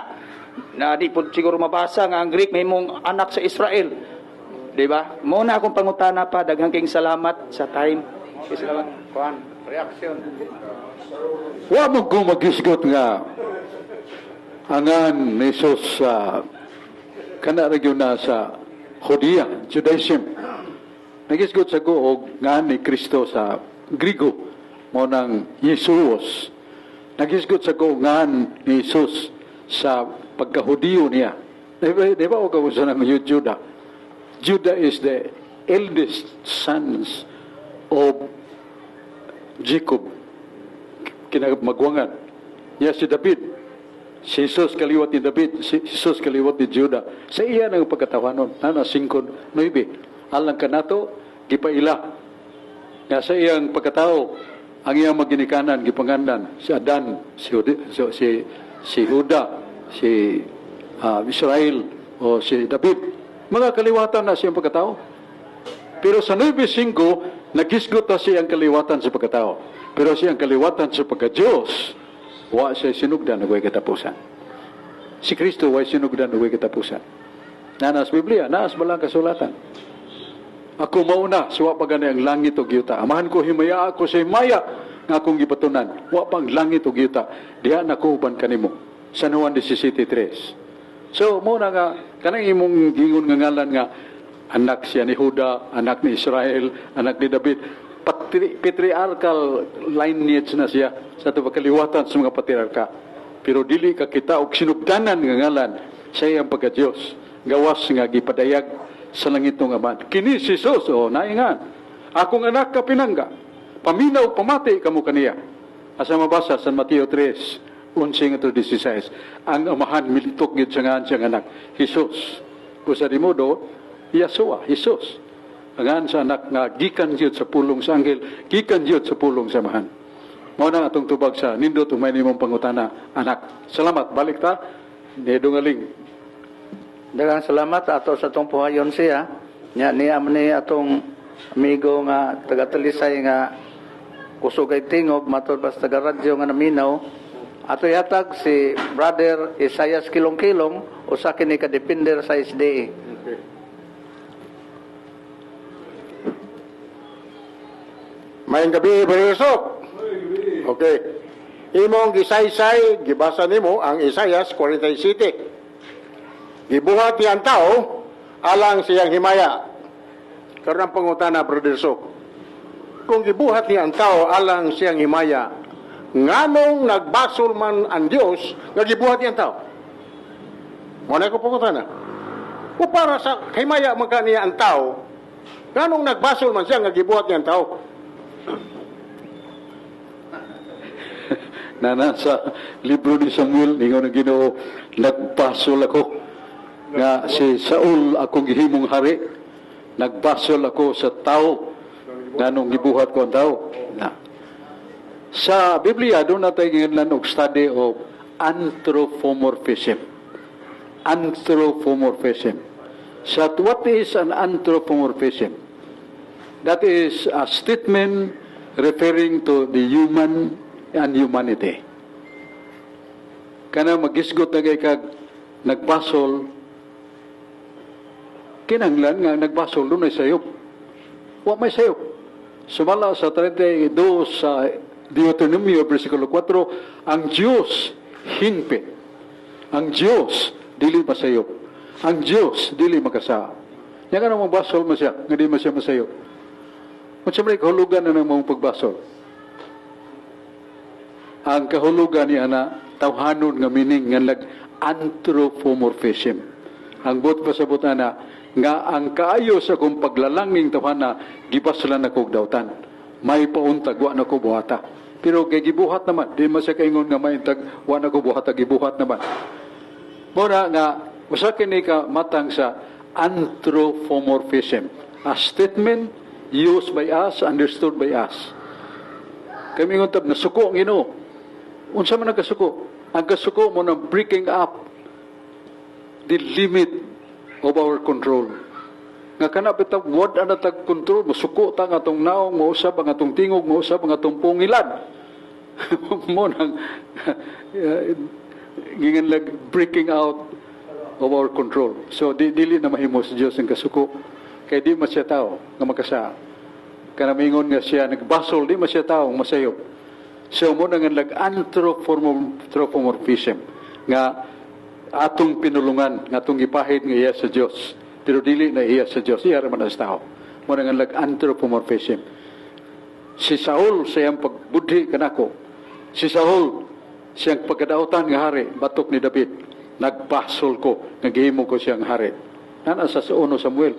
na di po siguro mabasa nga ang Greek mahimong anak sa Israel. Di ba? Mo na akong pangutana pa, daghang kayong salamat sa time. Salamat. Kuan, reaction. Wa mo ko magisgot nga angan ni Jesus sa kana region na sa Judea, Judaism. Nagisgot sa guog nga ni Kristo sa Grigo mo nang Jesus. Nagisgot sa guog nga ni Jesus sa pagkahudiyo niya. Di ba o kausa ng Judah? Judah is the eldest sons of Jacob. Kinagmagwangan. Si David. Si Jesus kaliwat ni David. Si Jesus kaliwat ni Judah. Sa iya ng pagkatawanon. Nana 5:9. Alang ka nato, gipaila. Nga sa iyang pagkatao, ang iyang maginikanan gipangandan si Adan, si Huda, si Israel o si David. Mga kaliwatan na siyang pagkatao. Pero sa 9:5, nagisgot na siyang kaliwatan sa pagkatao. Pero siyang kaliwatan sa pagka-Diyos, wa siya sinugdan na huwag katapusan. Si Kristo wa sinugdan na huwag katapusan. Nanas Biblia, naas balang kasulatan. Ako mauna, suwa pa gani ang langit o giyuta. Amahan ko himaya ako sa himaya nga akong gipatunan. Wa pa ang langit o giyuta. Diha nakuhuban kanimo. San Juan 17:3. So, muna nga, kanang imong gingon nga ngalan nga, anak siya ni Huda, anak ni Israel, anak ni David. Patriarchal lineage na siya sa ito kaliwatan sa mga patriarka. Pero dili ka kita og sinugdanan nga ngalan siya ang pagka-Diyos. Gawas nga gipadayag sa langit ng Ama. Kini si Jesus, naingan. Akong anak ka pinangga. Paminaw, pamati kamo kaniya. Asa mabasa sa Mateo 3:11-16. Ang amahan militok gid sa siyang anak, Jesus. Kusa di modo, Yeshua, Jesus. Ang sa anak nga gikan gyud sa pulong sa anghel, gikan gyud sa pulong sa amahan. Mao na atong tubag sa nindot umay nimong pangutana, anak. Salamat, balik ta. Nedungaling. Daghang salamat ato sa atong puhayon siya. Nya niya man ni atong amigo nga taga-Talisay nga kusog kay tingog matod pas taga-radyo nga naminaw. Ato yatag si Brother Isaias Kilong-Kilong usa kini ka depender sa SDA. Okay. Mayang gabi, Brother Sok. Okay. Imong gisaysay, gibasa nimo ang Isaias 47. Gibuhat niyang tao, alang siyang himaya. Karon ang pangutana, Brother Sok. Kung gibuhat niyang tao, alang siyang himaya, nganong nagbasol man ang Diyos, nga gibuhat niyang tao? Muna ko pangutana. Kung para sa himaya magka niya ang tao, nganong nagbasol man siya, nga gibuhat niyang tao? Na sa libro ni Samuel, ningaw ng Ginoo, nagbasol ako nga si Saul akong gihimong hari. Nagbasol ako sa tao nganong gibuhat ko ang tao. Na. Sa Biblia, doon natin ginlan og study of anthropomorphism. Anthropomorphism. So what is an anthropomorphism? That is a statement referring to the human and humanity. Kana magisgot na kag nagbasol, kinanglan nga nagbasol doon ay sayop. Wa may sayop. Sumala sa 32 sa Deuteronomio versikulo 4, ang Diyos hinpit. Ang Diyos dili masayop. Ang Diyos dili makasa. Yang ka namang basol mo siya, nga di mo siya masayop. Kung siya may kahulugan na ng mga pagbasol. Ang kahulugan niya na tawhanon nga meaning nga anthropomorphism. Ang bot pasabutan na nga ang kaayo sa kong paglalanging tawhana gibaslan na kog dawtan. May pauntag wa na ko buhata. Pero kay gibuhat naman, di man siya kaingon nga may intag wa na ko buhata gibuhat naman. Mura nga usa kini ka matang sa anthropomorphism. A statement used by us, understood by us. Kami nguntab na suko ang Ginoo. Unsa man ang kasuko? Ang kasuko mo na breaking up the limit of our control. Nga kana bitag word ana tag control, musuko ta nga tong naong, mausab ang atong tingog, mausab ang atong pungilan. Mo nang gingan breaking out of our control. So dili na mahimo sa Dios ang kasuko. Kay di man siya tao nga makasa. Kanamingon nga siya nagbasol, di man siya tao masayop. So mo nang anthropomorphism nga atong pinulungan, nga atong ipahid nga iya sa Dios. Pero dili na iya sa Dios, iya ra man sa tao. Mo nang anthropomorphism. Si Saul siyang pagbudhi kanako. Si Saul siyang pagkadautan nga hari batok ni David. Nagbasol ko, nagihimo ko siyang hari. Nana sa 1 Samuel.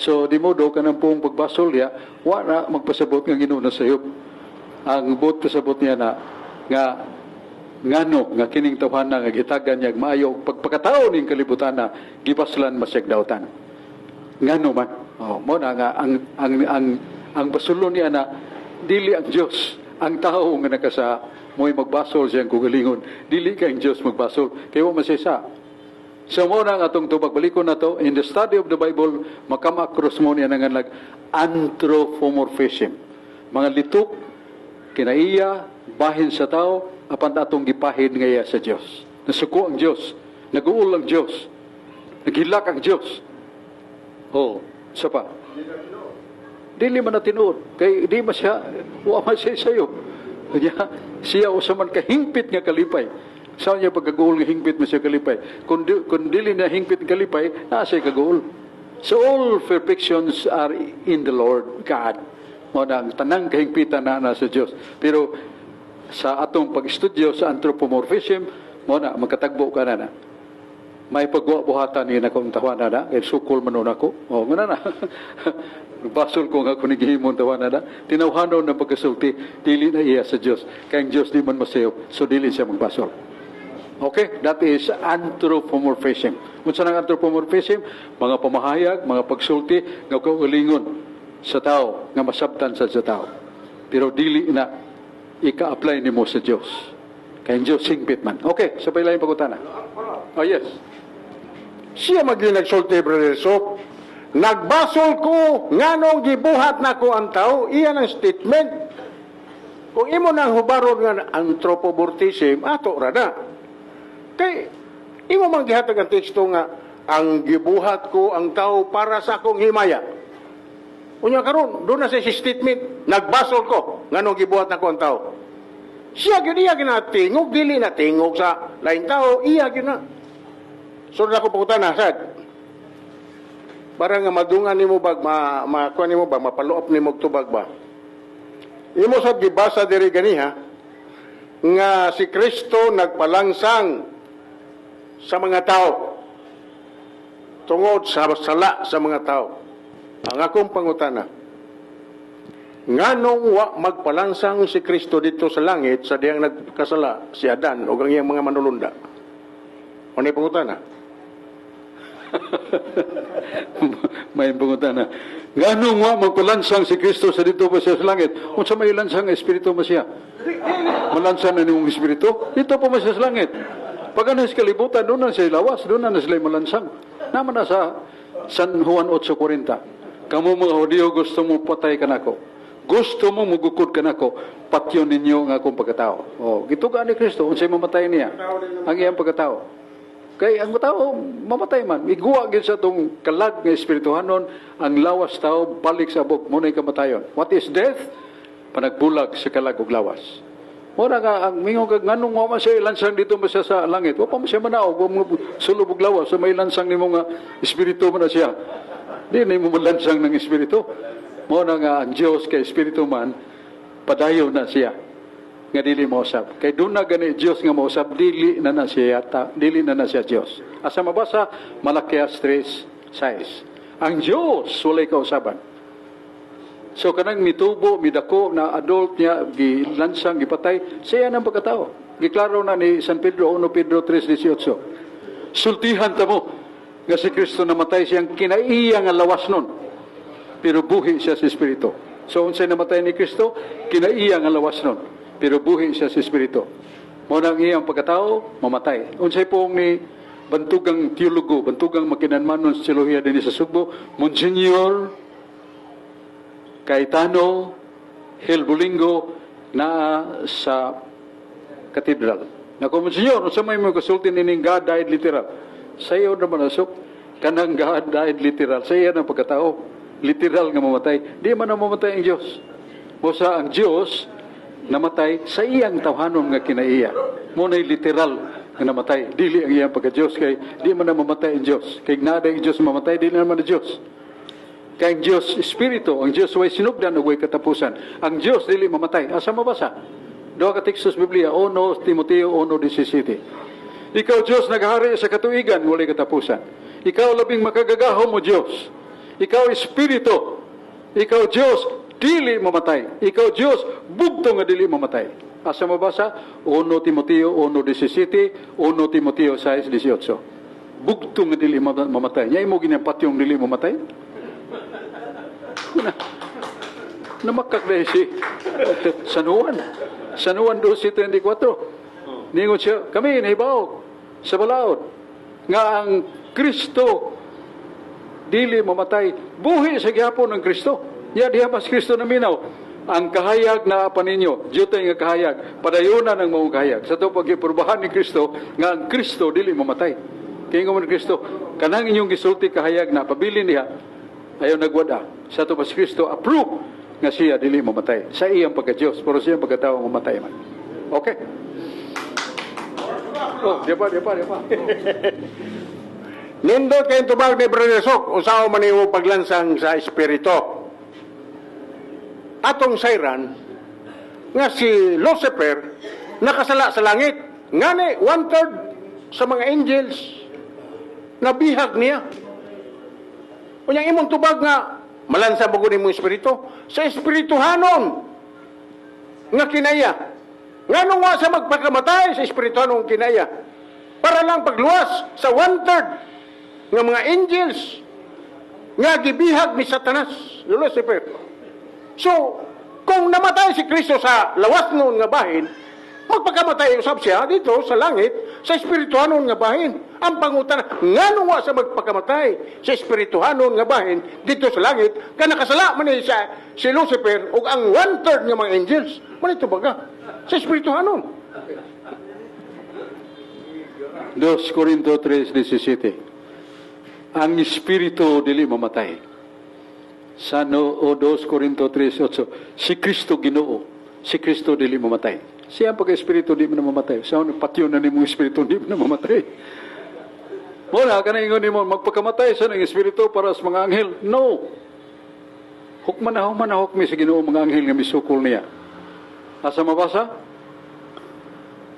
So di modo kanang pong pagbasol niya, wa na magpasabot nga Ginoo na sayop. Ang bot pasabot niya na nga ngano nga kining tawhana nga gitagan niya maayo pagpakatao ning kalibutan na gibaslan masyag dawtan. Ngano man. Oh, mo na nga ang basulon niya na dili ang Dios Ang tao nga nakasa, mo'y magbasol siyang kugalingon. Dili kang Diyos magbasol. Kaya mo masisa. So mo na atong tubagbalikon na to, in the study of the Bible, makama across mo niya nanganlag anthropomorphism. Mga litok, kinaiya, bahin sa tao, apan atong gipahin ngaya sa Diyos. Nasuko ang Diyos. Nag-uul ang Diyos. Naghilak ang Diyos. Oh, isa pa. Dili man na tinuod. Kay di man siya, wa man siya sa'yo. Siya usa man kahingpit nga kalipay. Saan niya pagkaguol nga hingpit mo siya kalipay? Kung dili na hingpit nga kalipay, siya kaguol. So all perfections are in the Lord God. Muna ang tanang kahingpitan na nasa Diyos. Pero sa atong pag-estudyo sa anthropomorphism, muna magkatagbo ka na. May pagbuhatan ni na kong tawanan na, kaya sukol manon ako. O, nga na. Basol ko nga kung nagihimon tawanan na. Tinawhanaw ng pagkasulti, dili na iya sa Diyos. Kaya ang Diyos di man masayo, so dili siya magbasol. Okay, that is anthropomorphism. Kung saan ang anthropomorphism, mga pamahayag, mga pagsulti, nga kaugalingon sa tao, nga masabtan sa tao. Pero dili na ika-apply ni mo sa Diyos. Kaya ang Diyos singpit man. Okay, sabay lang yung pagutana. Oh, yes. Siya nagsulti, Brother Sok. Nagbasol ko, nganong gibuhat na ko ang tao, iyan ang statement. Kung imo nang hubaron nga anthropomorphism, ato rada. Kay, imo man gihatag ang teksto nga, ang gibuhat ko ang tao para sa akong himaya. Unya karon, doon na sa statement, nagbasol ko, nganong gibuhat na ko ang tao. Siya gyud iya ginatingog, dili na tingog sa lain tao, iya gyud na. So na ko pagutana sad. Para nga madungan nimo bag makuha nimo bag mapaluop nimo tubag ba. Imo sad gibasa diri ganiha nga si Kristo nagpalangsang sa mga tao tungod sa sala sa mga tao. Ang akong pangutana, nganong wa magpalangsang si Kristo dito sa langit sa diyang nagkasala si Adan o ang iyang mga manulunda? Ano yung pangutana? May pangutana. Nganong wa magpalansang si Kristo sa dito pa siya sa langit? Kung sa may lansang espiritu mo siya? Malansang na niyong espiritu? Dito pa mo siya sa langit. Pag ano sa kalibutan, doon na siya lawas, doon na sila malansang. Naman na sa San Juan 8:40. Kamu mga Hudiyo, gusto mo patay ka nako. Gusto mo mugukod ka nako. Patyon ninyo ang akong pagkatao. Oh, gito ka ni Kristo, unsay mamatay niya? Ang iyang pagkatao. Kay ang tao, mamatay man. Iguwa gid sa itong kalag nga espirituhanon, ang lawas tao, balik sa buk, muna'y kamatayon. What is death? Panagbulag sa kalag ug lawas. Muna nga, ang mingong kag nganong wa man siya ilansang dito mo siya sa langit. Wa pa man siya manaog, wa mo sulub ug lawas, so may lansang nimo nga espiritu mo na siya. Di na mo lansang ng espiritu. Muna nga, ang Diyos kay espiritu man, padayon na siya. Nga dili mo usab. Kay doon na gani Diyos nga mo usab, dili na na siya Diyos. Asa mabasa, Malakias 3:6. Ang Diyos walay kausaban. So kanang mitubo, midako na adult niya, gilansang, gipatay, siya ng pagkatao. Giklaro na ni San Pedro, 1 Pedro 3:18. Sultihan ta mo nga si Kristo namatay siyang kinaiya nga lawas nun. Pero buhi siya sa Espiritu. So unsay namatay ni Kristo, kinaiya nga lawas nun. Pero buhi siya sa Espiritu. Muna ang iyang pagkatao, mamatay. Unsay pong ni bantugang teologo, bantugang makinanmanon sa teolohiya din sa Sugbo, Monsignor Cayetano Helbulingo na sa katedral. Naku, Monsignor, sa may mga kasulti nining God died literal. Sa iyo naman nasok, kanang God died literal. Sa iyo ng pagkatao, literal nga mamatay. Di man na mamatay ang Diyos. Busa ang Diyos namatay sa iyang tawhanon nga kinaiya. Muna'y literal nga namatay. Dili ang iyang pagka-Diyos. Kay di man na mamatay ang Diyos. Kay nada ang Diyos mamatay, dili naman ang Diyos. Kay ang Diyos, Espiritu, ang Diyos way sinugdan o way katapusan. Ang Diyos dili mamatay. Asa mabasa? Doha ka tekstos Biblia, 1 Timoteo 1:17. Ikaw Diyos naghari sa katuigan, walay katapusan. Ikaw labing makagagaho mo Diyos. Ikaw Espiritu. Ikaw Diyos, dili mamatay. Ikaw Diyos, bugto nga dili mamatay. Asa mabasa? 1 Timoteo 1:17, 1 Timoteo 6:18. Bugto nga dili mamatay. Nya imo ginampat yung dili mamatay? Namakak na si San Juan 12:34. Ningon siya, kami nahibaw sa balaod nga ang Kristo dili mamatay, buhi sa gihapon ng Kristo. Ya diha mas Kristo na minaw. Ang kahayag na pa ninyo, diyutay nga kahayag, padayunan ng mga kahayag. Sa ito pagipurbahan ni Kristo, nga ang Kristo dili mamatay. Kaya nga man Kristo, kanang inyong gisulti kahayag na pabilin niya, ayaw nagwada. Sa ito mas Kristo, approve nga siya dili mamatay. Sa iyang pagka-Diyos, pero siyang pagkatao mamatay man. Okay? Oh, di pa. Nindot kayong tubag ni Brother Sok, usaw man yung paglansang sa Espiritu. Atong sayran, nga si Lucifer, nakasala sa langit. Nga ni, 1/3 sa mga angels, nabihag niya. Kunyang imong tubag nga, malansa bago ni mong Espiritu, sa Espirituhanon, nga kinaya. Nga nung nga sa magpakamatay sa Espirituhanon kinaya, para lang pagluwas sa 1/3 nga mga angels nga gibihag ni Satanas, Lucifer. So, kung namatay si Kristo sa lawas noon nga bahin, magpakamatay usab siya dito sa langit, sa Espirituhanon nga bahin. Ang pangutan, nga nung nga sa magpakamatay sa Espirituhanon nga bahin, dito sa langit, ka nakasala man siya, si Lucifer, o ang 1/3 nga mga angels. Manito baga, sa Espirituhanon. 2 Corinto 3:17. Ang Espiritu dili mamatay. Sa 2 Corinto 3:8, si Kristo Ginoo, si Kristo dili mamatay. Siya ang pagka-Espiritu di mo na mamatay. Sa patyo na ni mong Espiritu di mo na mamatay. Wala ka na ingon ni mo, magpakamatay sa ng Espiritu para sa mga anghel. No. Hukman na hukmi sa Ginoo mga anghel nga misukol niya. Asa mabasa?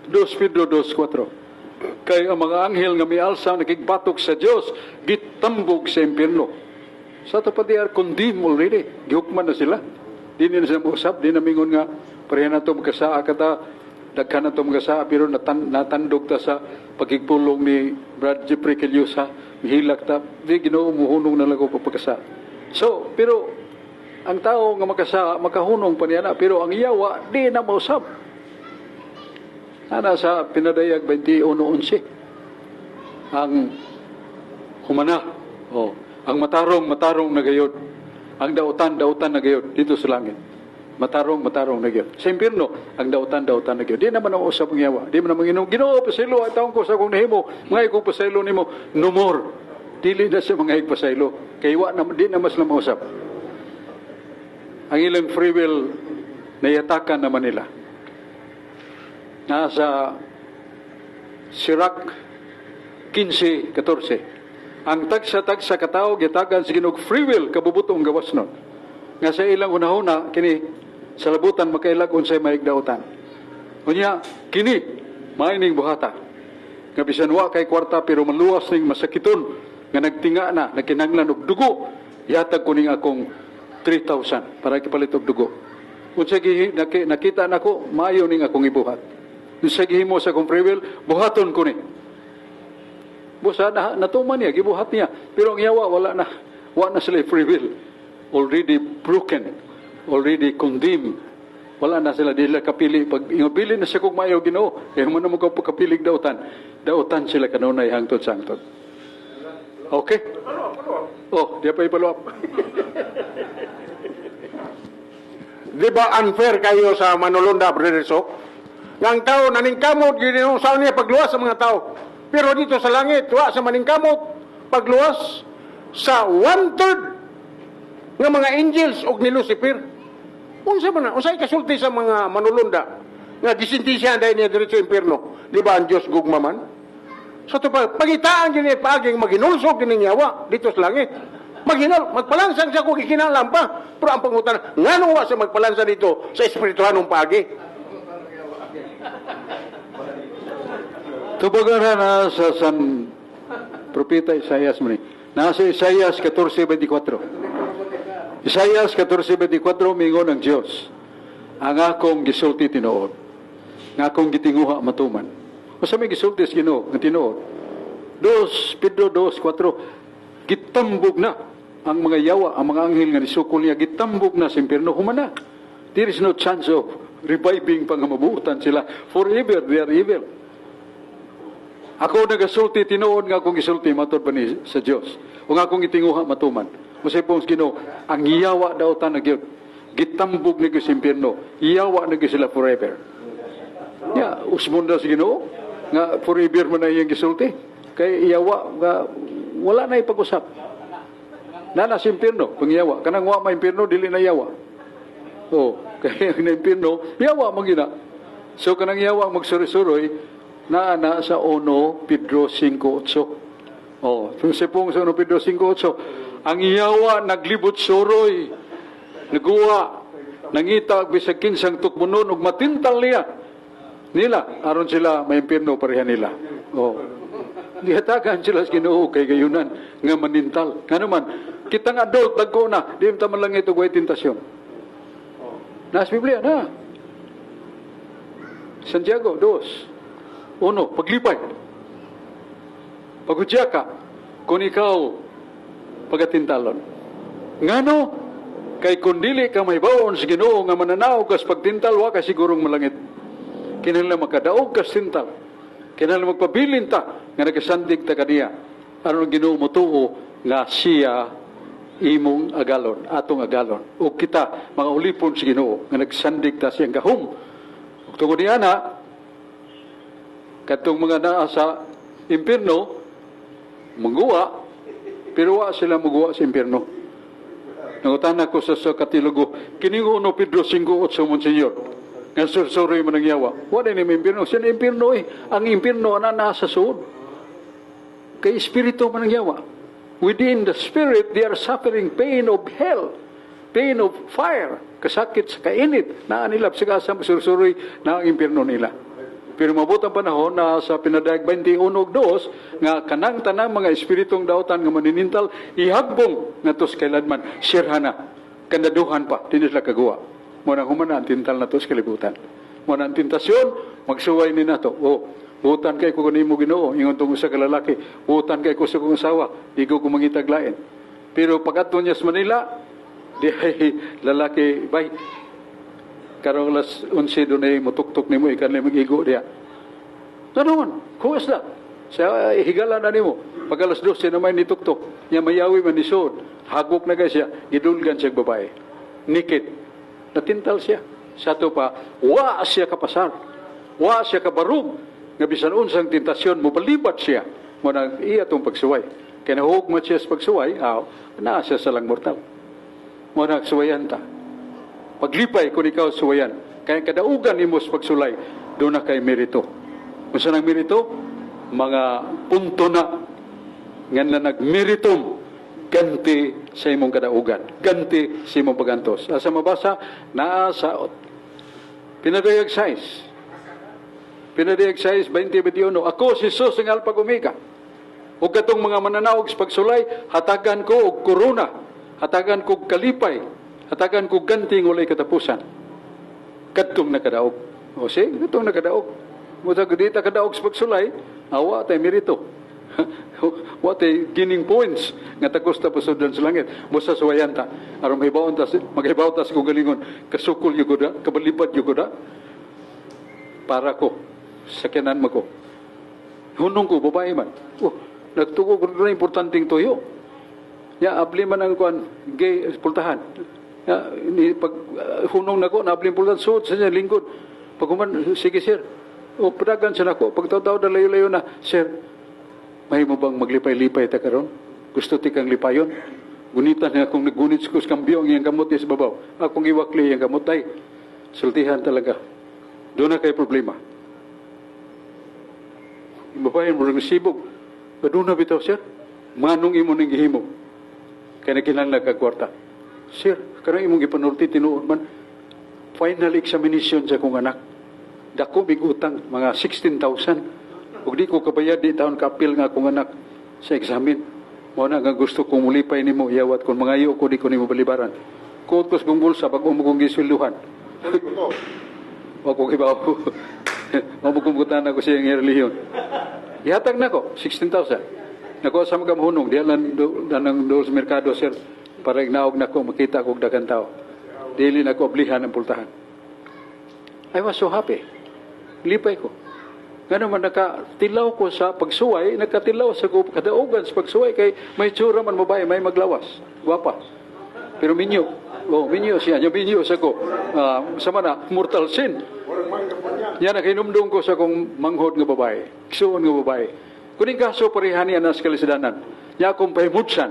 2 Pedro 2:4. Kay ang mga anghel nga may alsa nakigbatok sa Dios, gitambog sa impierno. Sa ito pa di are condemned already. Gihukman na sila. Di na sila mausap. Di na mingon nga, pareha na ito magkasaa kata, daghan na ito magkasaa, pero natandog ta sa pagigpulong ni Brad Jeffrey Kelyosa, mihilak ta, di Ginoo muhunong na lago pagkasa. So, pero, ang tao nga magkasaa, makahunong pa niya na, pero ang iyawa, di na mausap. Ana sa pinadayag 21:11. Ang humana, ang matarong na gayod. Ang dautan na gayod dito sa langit. Matarong na gayod. Sa impierno, ang dautan na gayod. Di naman ang usap ng yawa. Di naman ang Ginoo pasaylo at taong ko sa kong nahimo. Mga ikong pasaylo nimo, no more. Dili na sa mga ikpasaylo. Kaya di na mas lang mausap. Ang ilang free will nayatakan naman nila. Nasa Sirach 15:14. Ang tagsa-tagsa katao gitagan sa Ginoo free will kabubutong gawas nun. Nga sa ilang unahuna kini sa labutan makailag unsay maigdautan. Unya kini maining buhata. Nga bisan wa kay kwarta pero maluwas ning masakiton nga nagtinga na nakinanglan og dugo. Yatag ko ning akong 3,000 para kipalit og dugo. Unsay nakita nako maayo ning akong ibuhat. Unsay gihimo sa akong free will buhaton ko ni. Busa natuman niya, gibuhat niya. Pero ang yawa, wala na sila free will. Already broken. Already condemned. Wala na sila, di sila kapili. Pag ingapili na siya kung mayaw Ginoo, eh mo na mo kapilig dautan. Dautan sila kanunay hangtod sa hangtod. Okay? Oh, di pa ipalo up. Di ba unfair kayo sa manulunda, Brother Sok? Nga tao, naningkamot, ginoo sa niya pagluwas sa mga tao. Pero dito sa langit, wa sa maningkamot, pagluwas sa 1/3 ng mga angels o ni Lucifer. Unsay kasulti sa mga manulunda nga gisintisya dahil niya diretso impierno. Di ba ang Diyos gugmaman? So ito pa, pagitaan din niya paging maginulsog din yawa dito sa langit. Magpalansang siya kung ikinalam pa. Pero ang pangutan, nga nung wa sa magpalansa dito sa espirituhanong pagi. Tubagan na sa San Propeta Isaias mo ni. Nasa Isaias 14:24. Isaias 14:24 mingon ang Dios. Ang akong gisulti tinuod. Nga akong gitinguha matuman. Usa may gisulti sa Ginoo nga tinuod. 2 Pedro 2:4 gitambog na ang mga yawa, ang mga anghel nga nisukol niya gitambog na sa impierno humana. there is no chance of reviving pang mabuutan sila. Forever, they are evil. Ako nagasulti, tinuod nga akong gisulti, matod pa ni sa Diyos. O nga akong itinguha matuman. Masay pong Ginoo, ang iyawa daw ta na gyud. Gitambog ni sa impyerno. Iyawa na gyud sila forever. Ya, usmon daw si Ginoo, nga forever man na iyang gisulti. Kay iyawa, nga wala na ipag-usap. Nana sa impyerno, pangiyawa. Kanang wa ma impyerno, dili na iyawa. Oh, kaya na impyerno, iyawa magina. So kanang iyawa magsuri-suroy, na sa 1 Pedro 5:8. Oh, sa pong sa 1 Pedro 5:8, ang iyawa naglibot suroy, naguwa, nangita bisag kinsang tukmunon ug matintal niya. Nila aron sila may impyerno pareha nila. Oh. Gihatagan sila sa Ginoo kay gayunan nga manintal. Ngano man, kitang adult dagko na, di ta man lang ito way tentasyon. Nas Biblia na. Santiago 2. Uno, paglipay. Pagudya ka, kung ikaw pagatintalon. Ngano, kay kung dili ka may bawon sa Ginoo nga mananaw kas pagtintal, wa ka sigurong malangit. Kinahanglan makadaog kas tintal. Kinahanglan magpabilin ta nga nagasandig ta kaniya. Aron Ginoo mo tuo nga siya imong agalon, atong agalon. O kita, mga ulipon sa Ginoo nga nagsandig ta siyang gahom. Ug tungod niya na, katong mga naa sa impyerno, magawa, pero wa sila magawa sa impyerno. Nangutan ako sa katilugo, kining 1 Pedro 5:8 Monsignor, nga sursuri man ang yawa. Wala ni may impyerno. Siya na impyerno eh. Ang impyerno na nasa suod. Kay espiritu man ang yawa. Within the spirit, they are suffering pain of hell, pain of fire, kasakit sa kainit, na nila sa sursuri na ang impyerno nila. Pero mabutang panahon na sa pinadayag 21:2 nga kanang tanang mga espiritong dautan nga maninintal ihagbong natos kailanman sirhana kandaduhan pa dinhi sila kagawa. Mo nang humana ang tintal natos kalibutan. Mo nang tentasyon magsuway ni nato. Oh, butan kay ko kanimo Ginoo ingon tungod sa kalalaki. Butan kay ko sa kong asawa, di ko mangitaglain. Pero pag-adto niya sa Manila, di lalaki bay karong alas 11 doon ay mutuktok ni mo, ikan na mag-igo diya. Ano man, kuwas na. Siya higala na ni mo. Pag alas 12 naman nituktok, niya mayawi man ni Sod. Hagok na ka siya, gidulgan siya babae. Nikit. Natintal siya. Sa to pa, wa siya kapasar. Wa siya kabarug. Nga bisan unsang tentasyon mo, balibat siya. Mo nang iya itong pagsuway. Kaya nahugmat siya sa pagsuway, naa siya sa lang mortal. Mo nang suwayan ta. Paglipay kung ikaw suwayan. Kaya kadaugan imos pagsulay, doon na kay merito. Kung saan ang merito? Mga punto na nga na nagmeritum ganti sa imong kadaugan. Ganti sa imong pagantos. Asa mabasa? Naa sa pinadayag 6. Pinadayag 6, 20-21. Ako si Jesus ang Alpha Omega. O katong mga mananaog sa pagsulay, hatagan ko og korona. Hatagan ko kalipay. Hatagan ko ganting walay katapusan. Kadtong nakadaog. O sige, kadtong nakadaog. Muna dita kadaog sa pagsulay, awa tayo merito. Wa tayo gining points nga takos ta pasundan sa langit. Musa suwayan ta. Aron maghibaw ta sa kugalingon. Kasukol yung kuda, kabalibad yung kuda. Para ko, sakyanan mo ko. Hunong ko, babae man. Nagtuko ko na importanteng tuyo. Ya, abli man ang kuan, gay, pultahan. Ya, pag hunong na ko, nabling pultahan, suot sa niya, lingkod. Pag human, sige sir, padagan siya na ko. Pag taw-taw na layo-layo na, sir, may mo bang maglipay-lipay ta karon? Gusto ti kang lipayon? Gunitan na akong nagunit sa kambyo ang iyang kamot sa babaw. Akong iwakli ang kamot ay sultihan talaga. Doon na kay problema. Babayan mo rin sibog. Doon na bitaw, sir. Manong imo ng gihimo. Kaya nakinang nagkakwarta. Sir, karang imong ipanulti tinuod man. Final examination sa kong anak. Dako big utang, mga 16,000. Ug di ko kabayad di taon kapil nga akong anak sa examen. Mo na nga gusto kong mulipay nimo iyawat kon mangayo ko di ko nimo balibaran. Kuot ko sa kong bulsa pag mo kong gisulduhan. Wa ko gibaw. Mabugumutan ako siya ng relihiyon. Ihatag na ko 16,000. Nako sa mga mahunong, diyan lang doon sa merkado, sir, para ignaog na ko, makita ko dagan tao. dili na ko oblihan ang pultahan. I was so happy. Lipay ko. Nga naman nakatilaw ko sa pagsuway, nakatilaw sa kadaugan sa pagsuway kay may tsura man babae, may maglawas. Guwapa. Pero minyo. Oh, minyo siya. Yung minyo sa ko. Sama na, mortal sin. Yan, nakinumdum ko sa kong manghod nga babae. Kisuon nga babae. Kuning kaso parihan niya na sa kalisidanan. Niya akong pahimutsan.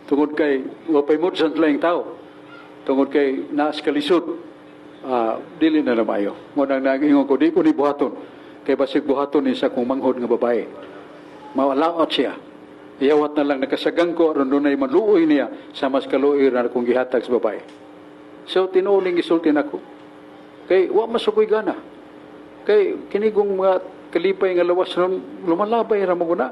Tungod kay, pahimutsan lang tao. Tungod kay naas kalisod. Dili na namayo. Ngunang nag-ingon ko, di ko ni buhaton. Kay basig buhaton ni sa kong manghod nga babae. Mawalaot siya. Iyawat na lang nakasagang ko aron dunay maluoy niya sa mas kaluoy na kong gihatag sa babae. So tinuuling isultin ako. Kay wa masukoy gana. Kay kinigong mga kalipay nga lawas nun lumalabay ra mo guna.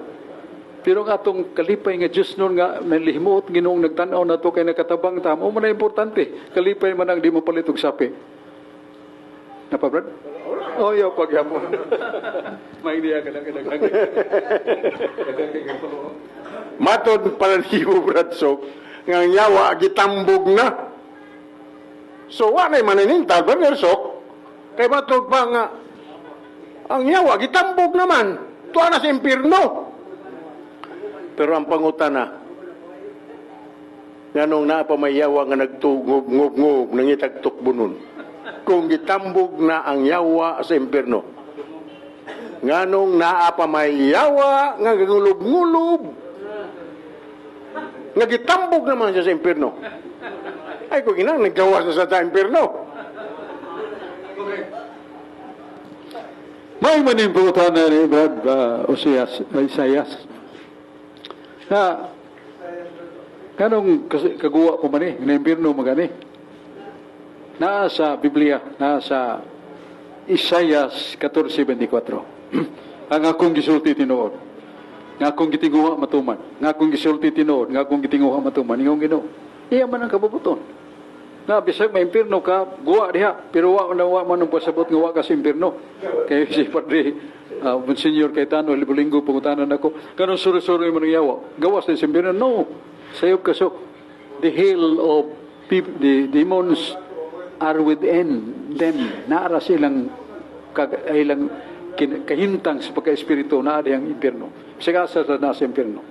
Pero nga atong kalipay nga Diyos nun nga nalihimot Ginoong nagtanaw na to kay nakatabang tamo man na importante. Kalipay man ang di mo palitog sapi. Napa Brad? Oh, yo pagyapon. May niya ka lang Matod pala ni mo, Bradsok, nga nyawa, gitambog na. So, wala yung maninintal, Bradsok. Kay matod pa nga, ang nyawa, gitambog naman. Tuwa na sa impirno. Pero ang pangutana, nga nung napamayawa nga nagtugog-ngog-ngog, nangitagtukbunon. Kung gitambog na ang yawa sa impirno. Nga nung naapamayawa, nga gangulub-ngulub, nga gitambog naman siya sa impirno. Ay, kung ginang naggawas na sa impirno. May maning pangutan na ni Brad Isaias. Na, kanong kaguwa ko man na impirno magani. Nasa Biblia, nasa Isaias 14:24. Ang akong gisulti tinuod. Nga akong gitinguha matuman. Nga akong gisulti tinuod. Nga akong gitinguha matuman. Ingong Ginoo. Iya man ang kabubuton. Na bisag may impirno ka, guwa diha. Pero wa man ang pasabot nga wa ka sa impirno. Kaya si Padre Monsignor Cayetano, Libolinggo, pangutanan ako. Kanong suri-suri man ang yawa. Gawas na sa impirno. No. Sayop ka so. The hell of people, the demons are within them. Naara silang kahintang sa pagka-espiritu na ada ang impirno. Sigasa sa nasa impirno.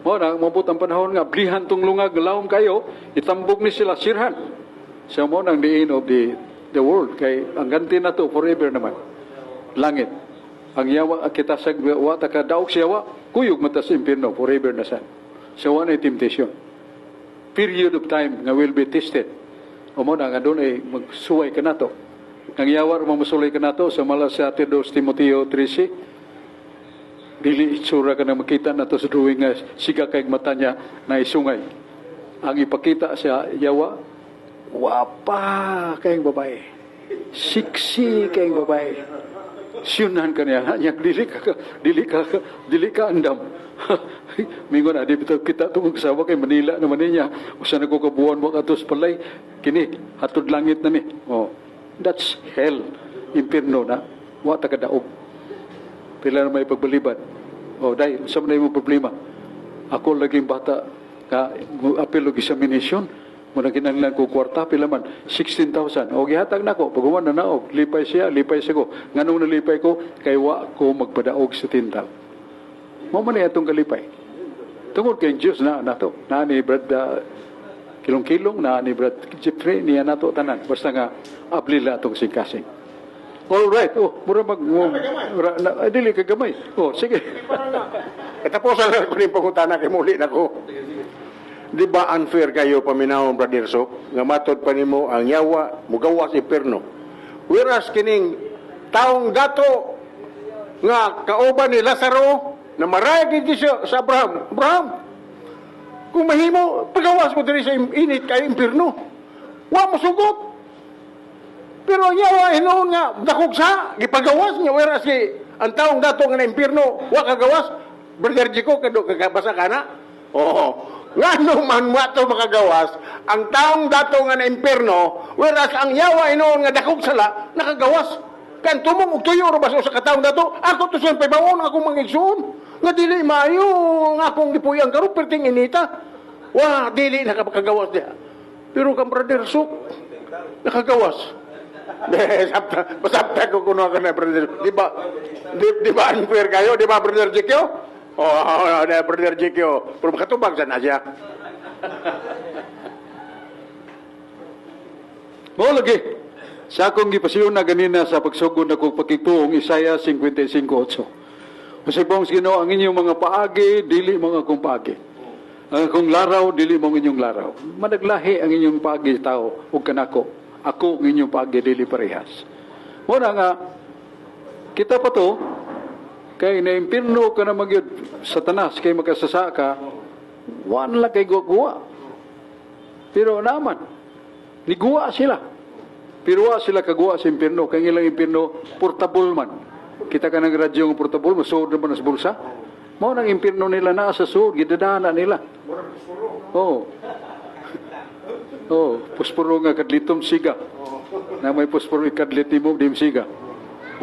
Mo na mabutang panahon nga blihan tong lungag lawom kayo, itambog ni sila sirhan. So mo nang the end of the world kay ang ganti na to forever naman. Langit. Ang yawa kita sa wa ta ka daog siya kuyog mata sa impirno forever na sa. So one temptation. Period of time nga will be tested. O mo na nga doon ay magsuway ka na to. Ang yawar mamusulay ka na to sa malas sa 2 Timoteo 3:6. Dili itsura ka na makita na to sa drawing nga siga kay mata niya na isungay. Ang ipakita sa yawa, wapa kayong babae. Siksi kayong babae. Siyunan ka niya. Dili ka andam. Mingon na, di kita itong kasawa kay Manila naman niya. O sa nagkukabuhan mo katos palay, kini, hatod langit na ni. Oh, that's hell. Impirno na. Wa takadaog. Pila na may pagbalibad. Oh, dahil, saan na yung problema? Ako laging bata, apel o examination, muna kinanglan ko kwarta, pila man, 16,000. O, gihatag na ko, pagawa na naog, lipay siya ko. Nganong nalipay ko, kay wa ko magpadaog sa tintal. Mo man itong kalipay. Tungod kay Diyos na nato. Na ni Brad Kilong-Kilong, na ni Brad Jeffrey, niya nato tanan. Basta nga, ablila itong singkasing. Alright. Oh, mura dili ka gamay. Oh, sige. Katapusan na ko rin pangutana kay muli na ko. Di ba unfair kayo paminahon, Brother Sok? Nga matod pa nimo ang yawa, mugawas impirno. Whereas kining taong dato nga kauban ni Lazaro, na marayag din siya sa Abraham. Abraham, kung mahimo, pagawas mo din sa init kay impirno. Wa mo sugot. Pero ang yawa, hinoon nga, dakog sa, gipagawas niya, whereas ang taong dato nga na impirno, wa kagawas, Brother Jico, kagabasa ka na? Oo. Nga nung man mato makagawas, ang taong dato nga na impirno, whereas ang yawa, hinoon nga dakog sala, nakagawas. Kan tumong og tuyo ra baso sa kataong dato, ako to siyang paybawon akong mangigsuon. Nga dili maayo nga akong gipuyang karo perting inita. Wa dili nakapagawas diha. Pero kang Brother Sok, nakagawas. Pasabta ko kuno ka na, Brother. Di ba unfair kayo? Di ba, Brother Jikyo? Brother Jikyo. Pero makatubag sana siya. Mao lagi. Sa akong gipasiyon na ganina sa pagsugod na kong pagkituong Isaiah 55:8. Masibong Ginoo ang inyong mga paagi, dili mga kong paagi. Ang akong laraw, dili mo ang inyong laraw. Managlahi ang inyong paagi tao, ug kanako. Ako ang inyong paagi, dili parehas. Muna nga, kita pa to, kay naimpirno ka na magyud Satanas, kay makasasa ka, wan lang kay guwa. Pero naman, niguwa sila. Pero wa sila kagawa sa impirno. Kaya ilang impirno, portable man. Kita ka ng radyo ng portable, masuod naman sa bulsa. Mao nang impirno nila na sa suod, gidadana nila. Oo. Oh, puspuro nga kadlitom siga. Na may puspuro ikadlitimo dim siga.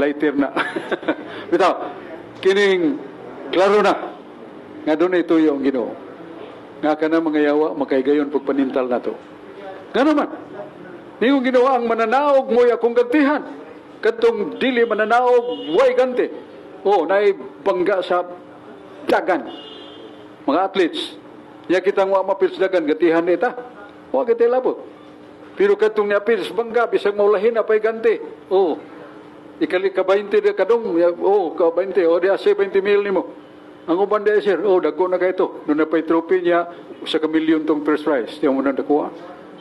Lighter na. Bitaw, kining klaro na. Nga doon na ito yung Ginoo. Nga ka na mga yawa, makaigayon pagpanintal na to. Nga naman, niyong ginawa ang mananaog mo'y akong gantihan. Katong dili mananaog, way ganti. O, naibangga sa dagan. Mga athletes. Niya kitang wa mapils dagan, gantihan nita. Wa ganti labot. Pero katong niapils, bangga, bisag maulahin na pa'y ganti. O, ikali ka 20 de kadong, o, ka 20, o, di ase 20 mil ni mo. Ang uban de sir, o, dago na ka ito. Doon na pa'y trophy niya, sa kamilyon tong first prize. Di mo na nakuha.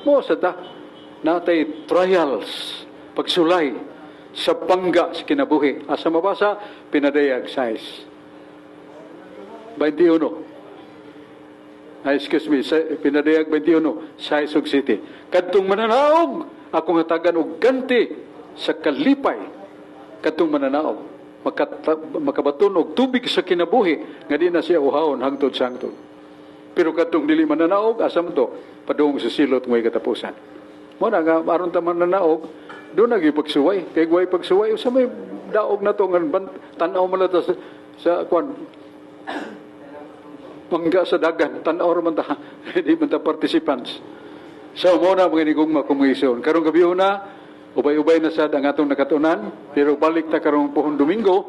Mo, sa ta. Natay trials, pagsulay sa bangga sa kinabuhi. Asa mabasa, pinadayag size. 21. Excuse me, pinadayag 21, size og city. Kadtong mananaog, akong hatagan og ganti sa kalipay. Kadtong mananaog, makabaton og tubig sa kinabuhi, nga di na siya uhawon hangtod sa hangtod. Pero kadtong dili mananaog, asam to, padung sa silot ngo'y katapusan. Muna nga, aron taman na naog, doon nagipagsuway. Kaya guway pagsuway, sa may daog na to, tanaw mo na sa kwan, mangga sa dagan, tanaw naman ta, hindi man ta participants. So, muna mga inigong makumisyon. Karong gabi na, ubay-ubay na sad ang atong nakatunan, pero balik ta karong pohon Domingo,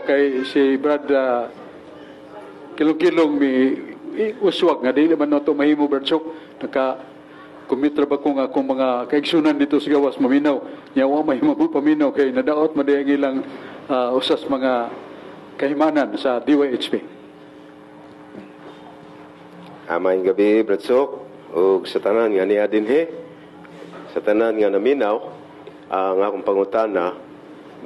kay si Brad, kilong-kilong may uswag, nga dili man na ito mahimo, Brad Sok, kumitra ba kung akong mga kaigsunan dito sa gawas maminaw. Yawa may paminaw kay nadaot madayang ilang usas mga kahimanan sa DYHP. Amayng gabi, Bradsok, o sa tanan nga niya dinhe, sa tanan nga naminaw, ang akong pangutana,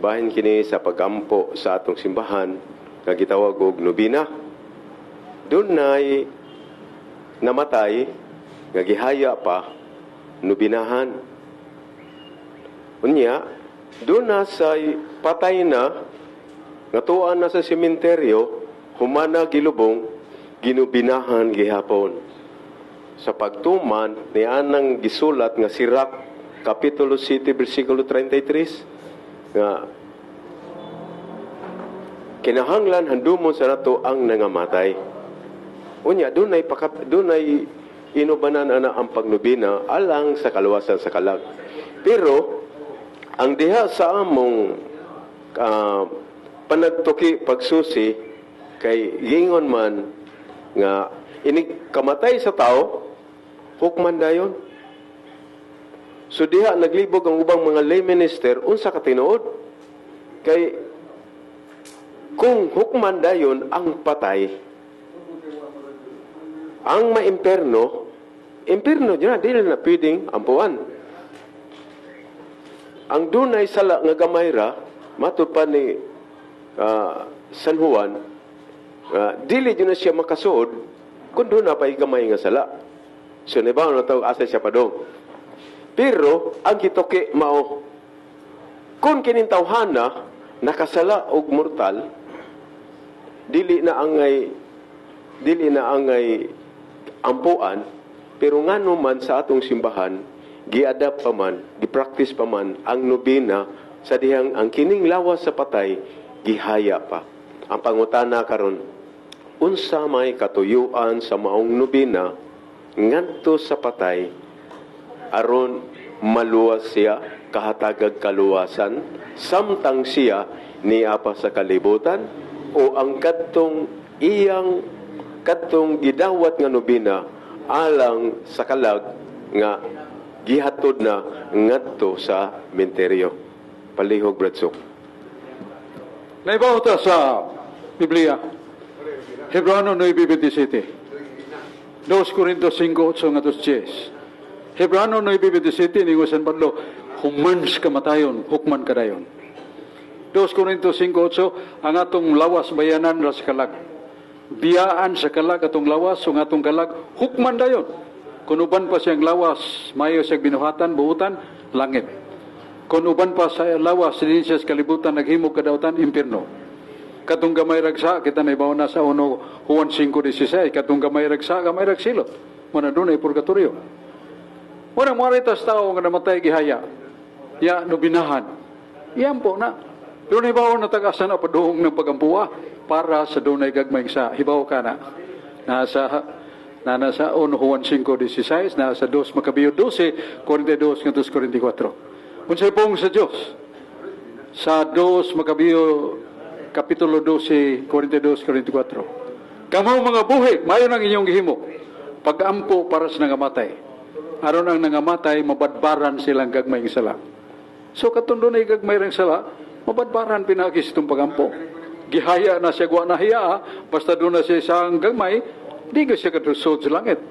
bahin kini sa pagampo sa atong simbahan, nga gitawag og nobina. Doon na'y namatay, nga gihaya pa, nubinahan. Unya, doon na sa patay na, natuan na sa sementeryo, humana gilubong, ginubinahan gihapon. Sa pagtuman, ni anang gisulat nga Sirak, Kapitulo 7, versikulo 33, nga kinahanglan handumon sa nato ang nangamatay. Unya, doon ay inubanan na ang pagnubina alang sa kaluwasan sa kalag. Pero, ang diha sa among panagtuki, pagsusi, kay gingon man nga inig kamatay sa tao, hukman dayon. So diha naglibog ang ubang mga lay minister, unsa ka tinuod? Kay kung hukman dayon ang patay, ang maimperno, impirno dyan, di na pwedeng ampuan. Ang dunay sala nga gamayra, matud pa ni San Juan, dili dyan na siya makasuod, kung doon na pa gamay nga sala. So, nabaw na ito, asa siya padong. Pero, ang kitoke mao, kung kinintawhana, nakasala og mortal, dili na angay ampuan, pero nga naman sa atong simbahan, gi-adapt pa man, gi-practice pa man ang nobina sa dihang ang kining lawas sa patay, gihaya pa. Ang pangutana karon, unsa may katuyuan sa maong nobina ngadto sa patay aron maluwas siya kahatagag kaluwasan samtang siya niapa sa kalibutan o ang kadtong gidawat nga nobina alang sa kalag nga gihatod na ngadto sa menteryo. Palihog, Bradsok. Naibaw ta sa Biblia. Hebrano 9:27. 2 Corintios 5:8 nga 10. Hebrano 9:27 ningo San Pablo, humans kamatayon, hukman kadayon. 2 Corintios 5:8 ang atong lawas bayanan ra sa kalag. Biyaan sa kalag atong lawas, ang atong kalag hukman dayon. Kung uban pa siyang lawas, mayo siyang binuhatan, buutan, langit. Kung uban pa sa lawas, din siya sa kalibutan, naghimog kadautan, impierno. Katong gamay ragsa, kita naibaw na sa 1 Juan 5:16, katong gamay ragsa, gamay ragsilot. Muna doon ay purgatorio. Muna maritas tao nga namatay gihaya, ya nubinahan. Iyan po na. Doon naibaw na tagasan na paduhong ng pagampuwa para sa doon ay gagmay sa hibaw ka na. Nasa 1 Juan 5:16, nasa 2 Macabeo 12, 42 ng 2 44. Unsay pong sa Diyos. Sa 2 Macabeo Kapitulo 12, 42, 44. Kamo mga buhi, mayon ang inyong gihimo. Pag-ampo para sa nangamatay. Aron ang nangamatay, mabadbaran silang gagmay ng sala. So katundo na gagmay ng sala, mabadbaran pinakis itong pag-ampo. Gihaya na siya, guwa na hiya, basta doon na siya isang gagmay, di ka siya katusod sa langit.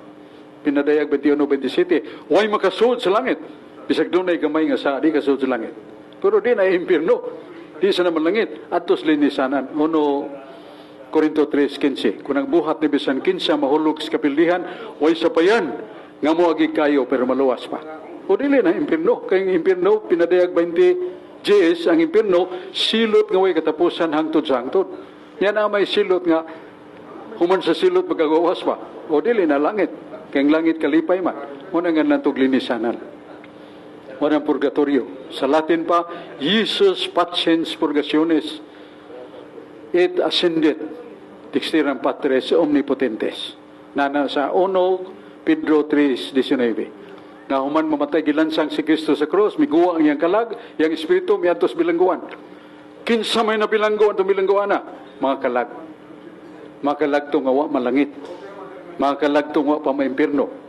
Pinadayag 21-27, huwag makasud sa langit. Bisag doon ay gamay nga sa, di kasud sa langit. Pero di na impierno. Di sa naman langit. Atos linisanan. 1 Corinto 3:15. Kung ang buhat ni bisan kinsa mahulog sa kapilihan, huwag sapayan nga mo agi kayo pero maluwas pa. O dili na impierno. Kaya ang impierno, pinadayag 20 Gs, ang impierno, silot nga way katapusan hangtod sa hangtod. Yan ang may silot nga, human sa silot magagawas pa. O dili na langit. Kaya ang langit kalipay man. Muna nga nantog linisanan. Walang purgatorio. Sa Latin pa, Jesus patiens purgationes et ascended dexteram Patris omnipotentes. Nana sa 1 Pedro 3:19. Nga human mamatay gilansang si Kristo sa krus, miguwa ang iyang kalag, iyang espiritu miadtos bilangguan. Kinsa may nabilangguan to bilangguan na? Mga kalag. Mga kalag to nga wa malangit. Mga kalag to nga pa maimpierno.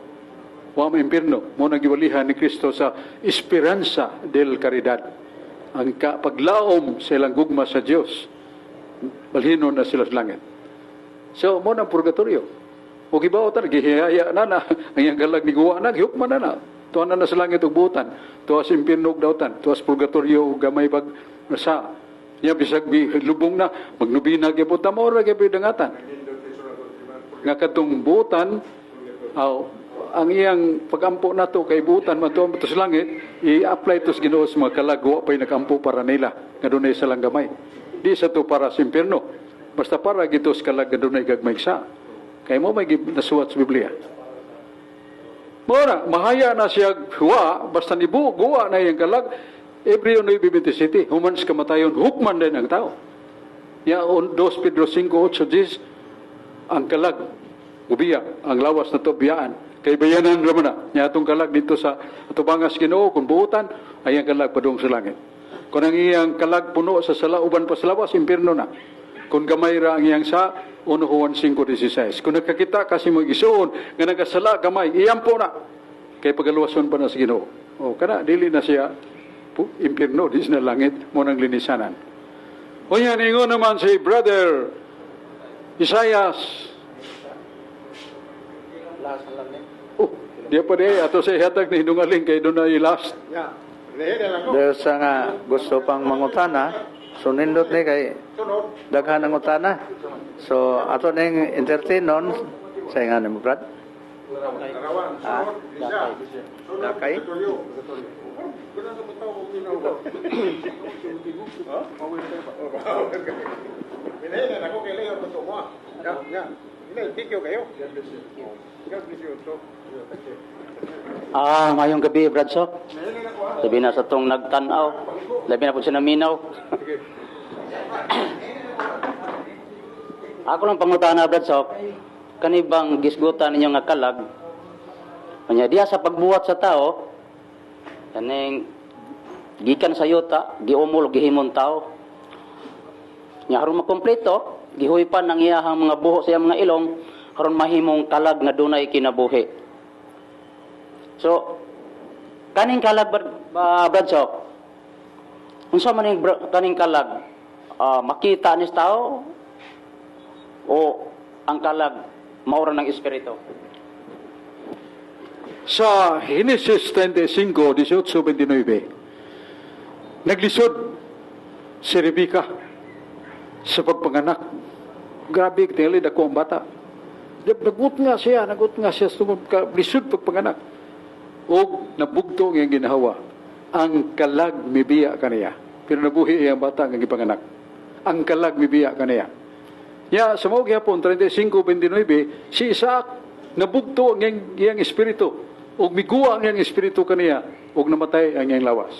Wa maimpierno, mo nagiwalihan ni Kristo sa esperanza del caridad. Ang paglaom sa ilang gugma sa Dios, balhinon na sila sa langit. So, mo na purgatorio. O gibaw ta, gihiyaya na, ang iyang galag ni guwa na, gihukman na. Tuwa na sa langit ug buutan, tuwa sa impierno ug dautan, tuwa sa purgatorio ug gamay pag nasa. Nya bisag lubong na, magnubina gyapon ta mo ra gyapon dangatan. Nga kadtong buutan, ang iyang pagampo nato kay buutan man to sa langit, i-apply to sa Ginoo sa mga kalagwa pa'y nagampo para nila nga dunay sa lang gamay. Di sa to para sa impierno. Basta para gito sa kalag nga dunay gagmay sa. Kay mo may nasuwat sa Biblia. Mora, mahaya na siya huwa, basta nibu, guwa na iyang kalag, Hebreo 9:27, human sa kamatayon, hukman din ang tao. Ya, 2 Pedro 5:8, ang kalag, ubiya, ang lawas na to, biyaan. Kay bayanan raman na, niya itong kalag dito sa atubangas Ginoo, kung buutan, ay ang kalag padung sa langit. Kung ang iyang kalag puno sa sala, uban pa sa lawas, impierno na. Kung gamay ra ang iyang sa, 1 Juan 5:16. Kung nagkakita kasi mo gisuon, nga nagkasala, gamay, iyang po na. Kay pagaluwason pa na sa Ginoo. O, kana, dili na siya, impierno, di na langit, mo nang linisanan. O yan, ingon naman si Brother Isaias. Dia pa di, ato sa ihatag na hinungaling kay doon na last. Dahil sa nga gusto pang mangutana, so nindot ni kay daghan ang utana. So ato ning entertainon sa nga ni Brad. Dakay. Pinahinan ako kay Leo to mo. Thank you kayo. Ngayong gabi, Bradsok. Labi na sa tong nagtanaw. Labi na po siya naminaw. Ako lang pangutana, Bradsok. Kanibang gisgutan ninyo nga kalag. Kanya diya sa pagbuhat sa tao, Kaning gikan sa yuta, giumol gihimon tao. Nya aron makompleto, gihuipan ang iyahang mga buho sa iyang mga ilong aron mahimong kalag nga dunay kinabuhi. So, kaning kalag Bradshaw, unsa man ning kaning kalag? Makita ni tao o ang kalag maura ng espiritu? Sa Genesis 35, 18-29, naglisod si Rebecca sa pagpanganak. Grabe, tingali dako ang bata. Nagut nga siya sa lisod pagpanganak. O nabugto nga ginahawa. Ang kalag mibiya kaniya. Pero nabuhi ang bata nga gipanganak. Ang kalag mibiya kaniya. Ya, sa mga gyapon 35-29, si Isaac nabugto ang iyang espiritu. O miguwa ang iyang espiritu kaniya. O namatay ang iyang lawas.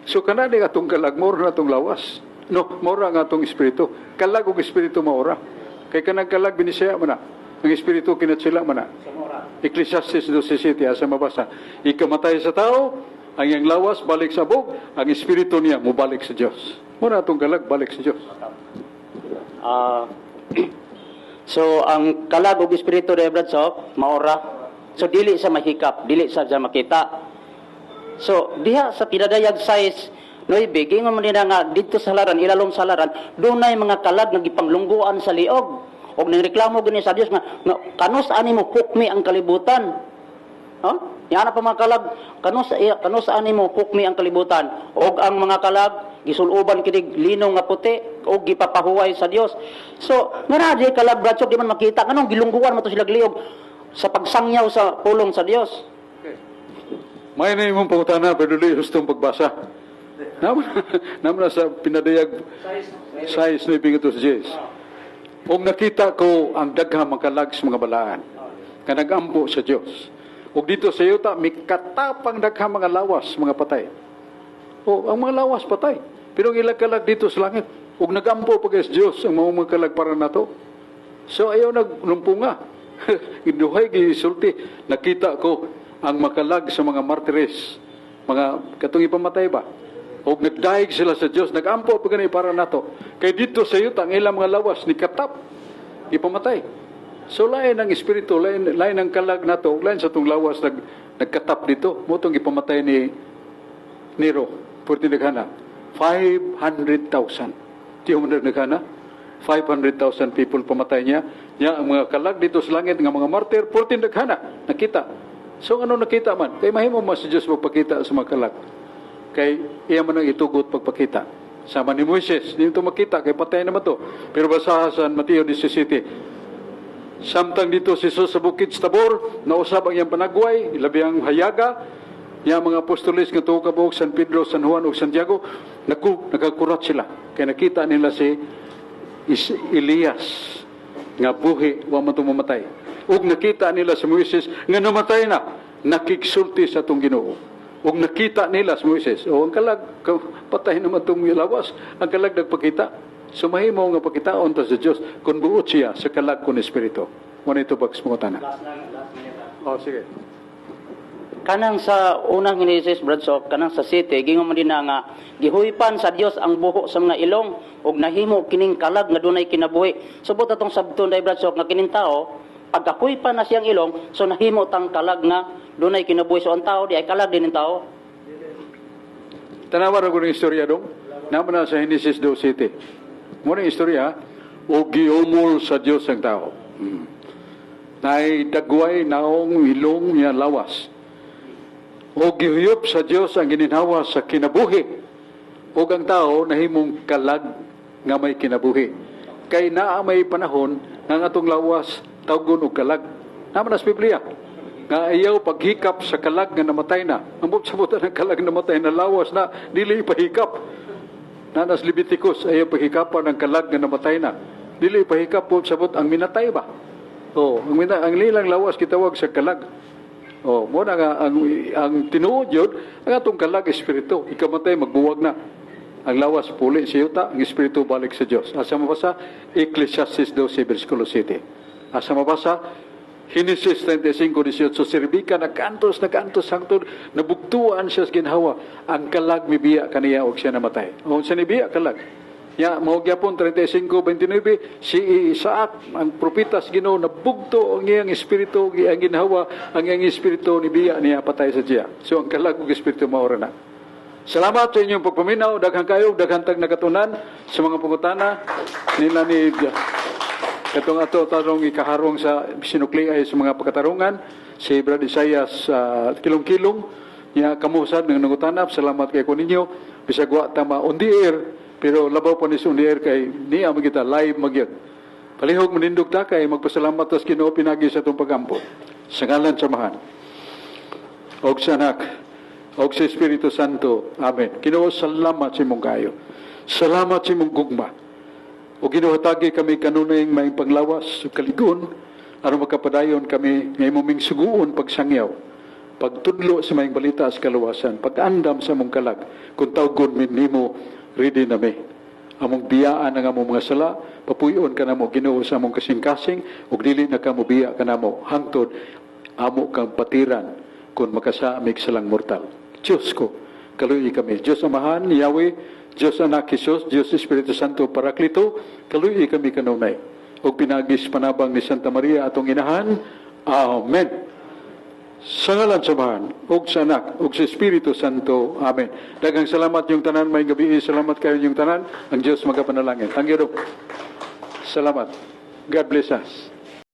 So kanadi atong kalag, mora na atong lawas. No, mora nga atong espiritu. Kalag o espiritu maora. Kay kanang kalag binisaya mo na. Ang espiritu kinatsila mo na. Ecclesiastes 12:7 asa mabasa. Ikamatay sa tao, ang iyang lawas balik sa bug, ang espiritu niya mubalik sa Dios. Mura atong kalag balik sa Dios. So ang kalag ug espiritu de Bradshaw maora. So dili sa mahikap, dili sa makita. So diha sa pinadayag size Noy, gingon man nila nga dito sa halaran, ilalom sa halaran, dunay mga kalag nga gipanglungguan sa liog. Og nangreklamo gani sa Dios nga kanus ani mo hukmi ang kalibutan. Yan na pa mga kalag, kanus ani mo hukmi ang kalibutan. Og ang mga kalag gisuluban kinig linong nga puti og gipapahuway sa Dios. So, ngara di kalag Bradshaw di man makita kanong gilungguan mo to sila liog sa pagsangyaw sa pulong sa Dios. May na imong pangutana pero dili hustong pagbasa. Naman sa pinadayag size na ibigay ito sa Diyos. Og nakita ko ang daghang makalag sa mga balaan nga nagampo sa Diyos. Og dito sa yuta, may katapang daghang mga lawas, mga patay. O, ang mga lawas patay. Pero ang ilang kalag dito sa langit. Og nagampo pag sa Diyos ang mga kalag para nato. So ayaw naglumpunga. Iduhay gisulti. Nakita ko ang makalag sa mga martires. Mga katong ipamatay ba? O nagdaig sila sa Diyos, nagampo pa ganun para nato. Kaya dito sa yuta, ang ilang mga lawas, ni katap, ipamatay. So lain ang espiritu, lain ang kalag nato, lain sa itong lawas nagkatap dito. Mutong ipamatay ni Nero, purti naghana, 500,000. Di mo naghana, 500,000 people pamatay niya. Ang mga kalag dito sa langit, ng mga martir, purti naghana, nakita. So ano nakita man? Kaya mahimo mo sa Diyos magpakita sa mga kalag. Kay iya man ang itugot pagpakita. Sama ni Moises, hindi ito makita, kay patay naman to. Pero basahan sa Mateo 17, samtang dito si Jesus sa bukid sa Tabor, nausap ang iyang panagway, ilabi ang hayaga, yung mga apostolis nga tuwa kabuok, San Pedro, San Juan o Santiago, nagkakurat sila. Kaya nakita nila si Elias, nga buhi, wa man itong mamatay. Ug nakita nila si Moises, nga namatay na, nakiksulti sa itong Ginoo. Ug nakita nila si Moises, o ang kalag, patay naman itong lawas, ang kalag nagpakita. Sumahimo nga pakitaon ta sa Diyos, kung buot siya sa kalag kung espiritu. Muna ito bags mga tanan. Sige. Kanang sa unang Genesis, Bradshaw, kanang sa city, gingon man din na nga, gihuipan sa Dios ang buho sa mga ilong, ug nahimo kining kalag nga dunay kinabuhi. Subot atong sabton day Bradshaw, nga kining tao, pagkahuipan na siyang ilong, so nahimo tang kalag nga dunay kinabuhi. So ang tao, di ay kalag din ang tao. Tanawan ako ng istorya dong, naman na sa Genesis 2:7. Muna yung istorya, o giumol sa Diyos ang tao. Naidagway naong ilong niya lawas. O gihuyop sa Diyos ang gininhawa sa kinabuhi. O ang tao nahimong kalag nga may kinabuhi. Kay naa may panahon nga atong lawas tawgon og kalag. Naman sa Biblia. Nga ayaw paghikap sa kalag nga namatay na. Ambot sa buta ng kalag nga namatay na lawas na dili pahikap. Nanas Leviticus ayaw paghikapan ng kalag nga namatay na. Dili pahikap po sabot ang minatay ba? Ang lilang lawas kitawag sa kalag. Mo na nga ang tinuod yun, ang atong kalag espiritu, ikamatay magbuwag na. Ang lawas puli sa yuta, ang espiritu balik sa Diyos. Asa mabasa? Ecclesiastes 12 versikulo 7. Asa mabasa? Genesis 35:18, sirbika nagkantos hangtod nabugtuan siya sa ginhawa, ang kalag mibiya kaniya og siya namatay. O sa nibiya kalag. Ya mao gyapon 35:29, si Isaac ang propeta sa Ginoo nabugto ang iyang espiritu, ang ginhawa, ang iyang espiritu nibiya niya patay sa diya. So ang kalag ug espiritu mao ra na. Salamat sa inyong pagpaminaw, daghang kayo, daghang tag nakatunan sa mga pangutana nila ni katong ato tarong ikaharong sa sinukli ay sa mga pagkatarungan si Brad Isaias kilong-kilong niya kamusad ng nangutanap. Salamat kay ko ninyo bisag wa ta on the air pero labaw pa ni on the air kay niya magita live magyud. Palihog manindog ta kay magpasalamat sa Ginoo pinagi sa atong pagampo. Sa ngalan samahan og sa Anak og sa Espiritu Santo. Amen. Ginoo, salamat sa imong kayo. Salamat sa imong gugma. O ginuhatagi kami kanunay may panglawas o kaligon, aron makapadayon kami ngay muming suguon pagsangyaw, pagtudlo sa mayong balita sa kaluwasan, pag-andam sa mong kalag, kung tawgon min nimo, ready na mi. Among biyaan ang among mga sala, papuyon ka na mo, Ginoo sa among kasing-kasing, ug dili na ka mo biya ka na mo, hangtod, amo kang patiran, kung makasamig salang mortal. Diyos ko, kaluoy kami. Diyos Amahan, Yahweh, Diyos Anak Jesus, Diyos Espiritu Santo Paraklito, kaluoy kami kanunay. O pinagis panabang ni Santa Maria atong inahan. Amen. Sa ngalan samahan, og sa Anak, og sa Espiritu Santo. Amen. Daghang salamat yung tanan, may gabi. Salamat kayo yung tanan. Ang Diyos magapanalangin. Ang Ginoo. Salamat. God bless us.